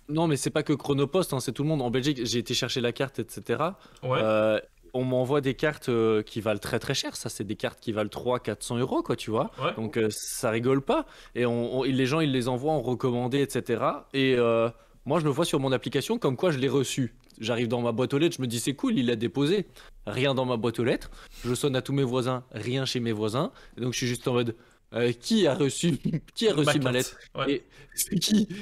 Speaker 2: Non, mais c'est pas que Chronopost, hein, c'est tout le monde. En Belgique, j'ai été chercher la carte, etc.
Speaker 1: Ouais.
Speaker 2: on m'envoie des cartes qui valent très très cher. Ça, c'est des cartes qui valent 300-400 euros, quoi, tu vois.
Speaker 1: Ouais.
Speaker 2: Donc, ça rigole pas. Et les gens, ils les envoient en recommandé, etc. Et moi, je me vois sur mon application comme quoi je l'ai reçu. J'arrive dans ma boîte aux lettres, je me dis c'est cool, il l'a déposé. Rien dans ma boîte aux lettres. Je sonne à tous mes voisins, rien chez mes voisins. Et donc, je suis juste en mode. Qui a reçu ma lettre?
Speaker 1: Ouais.
Speaker 2: Et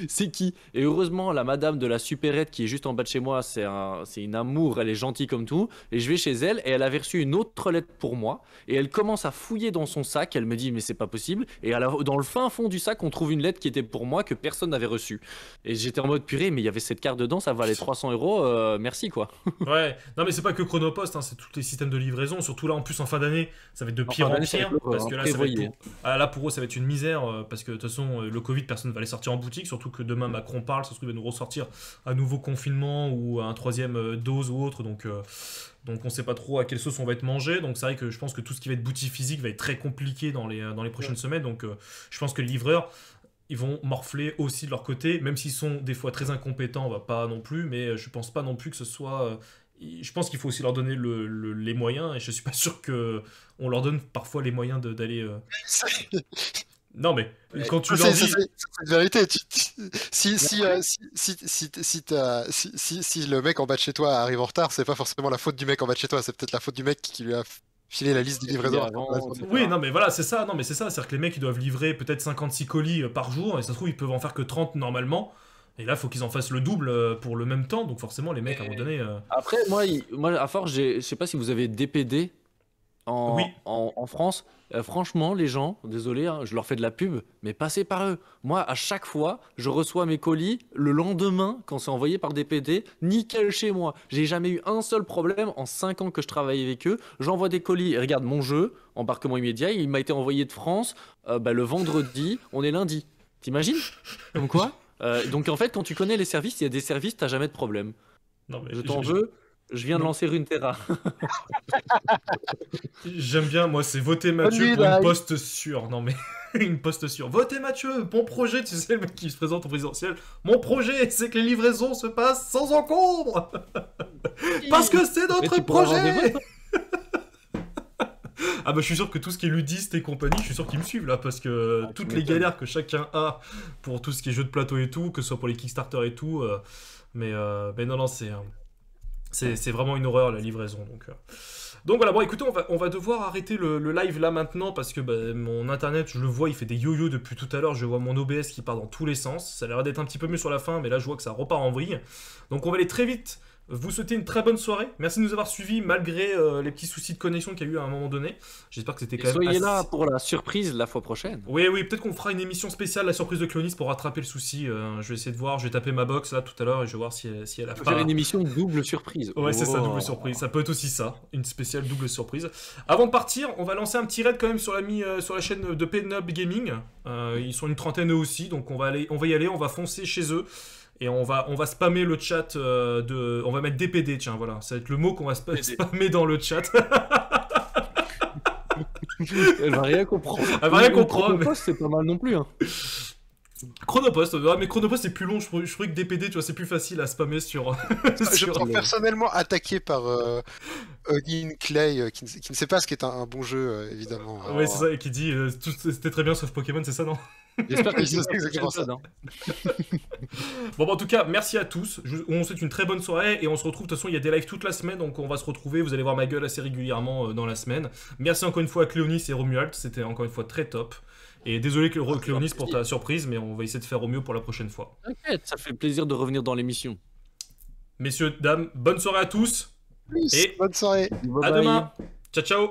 Speaker 2: c'est qui? Et heureusement, la madame de la supérette qui est juste en bas de chez moi, c'est une amour, elle est gentille comme tout. Et je vais chez elle et elle avait reçu une autre lettre pour moi. Et elle commence à fouiller dans son sac. Elle me dit, mais c'est pas possible. Et dans le fin fond du sac, on trouve une lettre qui était pour moi que personne n'avait reçue. Et j'étais en mode purée, mais il y avait cette carte dedans, ça valait 300 euros. Merci quoi.
Speaker 1: Ouais, non mais c'est pas que Chronopost, hein, c'est tous les systèmes de livraison. Surtout là, en plus en fin d'année, ça va être de pire en pire. Parce que là, ça va être là pour eux, ça va être une misère. Parce que de toute façon, le Covid, personne ne va les sortir en boutique. Surtout que demain, Macron parle, ça se trouve, il va nous ressortir un nouveau confinement ou un troisième dose ou autre. Donc on sait pas trop à quelle sauce on va être mangé. Donc c'est vrai que je pense que tout ce qui va être boutique physique va être très compliqué dans les prochaines semaines. Donc je pense que les livreurs, ils vont morfler aussi de leur côté, même s'ils sont des fois très incompétents, on va pas non plus, mais je pense pas non plus que ce soit... je pense qu'il faut aussi leur donner les moyens, et je suis pas sûr qu'on leur donne parfois les moyens d'aller... Non mais, quand tu leur dis...
Speaker 3: C'est une vérité, si le mec en bas de chez toi arrive en retard, c'est pas forcément la faute du mec en bas de chez toi, c'est peut-être la faute du mec qui lui a... filer la liste des livraisons.
Speaker 1: Oui, non, mais voilà, c'est ça. Non, mais c'est ça. C'est-à-dire que les mecs, ils doivent livrer peut-être 56 colis par jour, et ça se trouve, ils peuvent en faire que 30 normalement. Et là, il faut qu'ils en fassent le double pour le même temps. Donc forcément, les mecs, à un moment donné...
Speaker 2: Après, moi, à force, je sais pas si vous avez DPD en France. Franchement, les gens, désolé, hein, je leur fais de la pub, mais passez par eux. Moi, à chaque fois, je reçois mes colis le lendemain, quand c'est envoyé par DPD, nickel chez moi. J'ai jamais eu un seul problème en 5 ans que je travaille avec eux. J'envoie des colis, et regarde, mon jeu, embarquement immédiat, il m'a été envoyé de France le vendredi, on est lundi. T'imagines? Comme quoi donc en fait, quand tu connais les services, il y a des services, t'as jamais de problème.
Speaker 1: Non, mais
Speaker 2: je t'en veux. Je viens de lancer Runeterra.
Speaker 1: J'aime bien, moi, c'est voter Mathieu pour une poste sûre. Non, mais une poste sûre. Votez Mathieu, bon projet, tu sais, le mec qui se présente au présidentiel. Mon projet, c'est que les livraisons se passent sans encombre. Parce que c'est notre projet. Ah bah je suis sûr que tout ce qui est ludiste et compagnie, je suis sûr qu'ils me suivent là, parce que toutes les galères que chacun a pour tout ce qui est jeu de plateau et tout, que ce soit pour les Kickstarter et tout, mais non, c'est vraiment une horreur la livraison. Donc voilà, bon écoutez, on va devoir arrêter le live là maintenant, parce que mon internet, je le vois, il fait des yo-yo depuis tout à l'heure, je vois mon OBS qui part dans tous les sens, ça a l'air d'être un petit peu mieux sur la fin, mais là je vois que ça repart en vrille. Donc on va aller très vite. Vous souhaitez une très bonne soirée. Merci de nous avoir suivis malgré les petits soucis de connexion qu'il y a eu à un moment donné. J'espère que c'était quand même...
Speaker 2: Soyez là pour la surprise la fois prochaine.
Speaker 1: Oui, peut-être qu'on fera une émission spéciale, la surprise de Clonis, pour rattraper le souci. Je vais essayer de voir, je vais taper ma box là tout à l'heure et je vais voir si elle a pas...
Speaker 2: Faire une émission double surprise.
Speaker 1: Ouais, c'est ça, double surprise. Ça peut être aussi ça, une spéciale double surprise. Avant de partir, on va lancer un petit raid quand même sur la chaîne de Penub Gaming. Ils sont une trentaine eux aussi, donc on va y aller, on va foncer chez eux. Et on va spammer le chat on va mettre DPD, tiens, voilà. Ça va être le mot qu'on va spammer dans le chat.
Speaker 2: Elle va rien comprendre.
Speaker 1: Elle va rien comprendre.
Speaker 2: Mais... c'est pas mal non plus, hein.
Speaker 1: Chronopost, mais Chronopost c'est plus long, je trouvais que DPD, tu vois, c'est plus facile à spammer sur...
Speaker 3: Je me sens personnellement attaqué par Odin Clay, qui ne sait pas ce qu'est un bon jeu, évidemment.
Speaker 1: Ouais, c'est ça, et qui dit c'était très bien sauf Pokémon, c'est ça, non?
Speaker 2: J'espère que c'est exactement ça.
Speaker 1: Bon, en tout cas, merci à tous. On vous souhaite une très bonne soirée et on se retrouve. De toute façon, il y a des lives toute la semaine, donc on va se retrouver. Vous allez voir ma gueule assez régulièrement dans la semaine. Merci encore une fois à Cléonis et Romuald, c'était encore une fois très top. Et désolé Cléonis pour ta surprise, mais on va essayer de faire au mieux pour la prochaine fois.
Speaker 2: T'inquiète, ça fait plaisir de revenir dans l'émission.
Speaker 1: Messieurs, dames, bonne soirée à tous.
Speaker 3: Et bonne soirée.
Speaker 1: À demain. Ciao, ciao.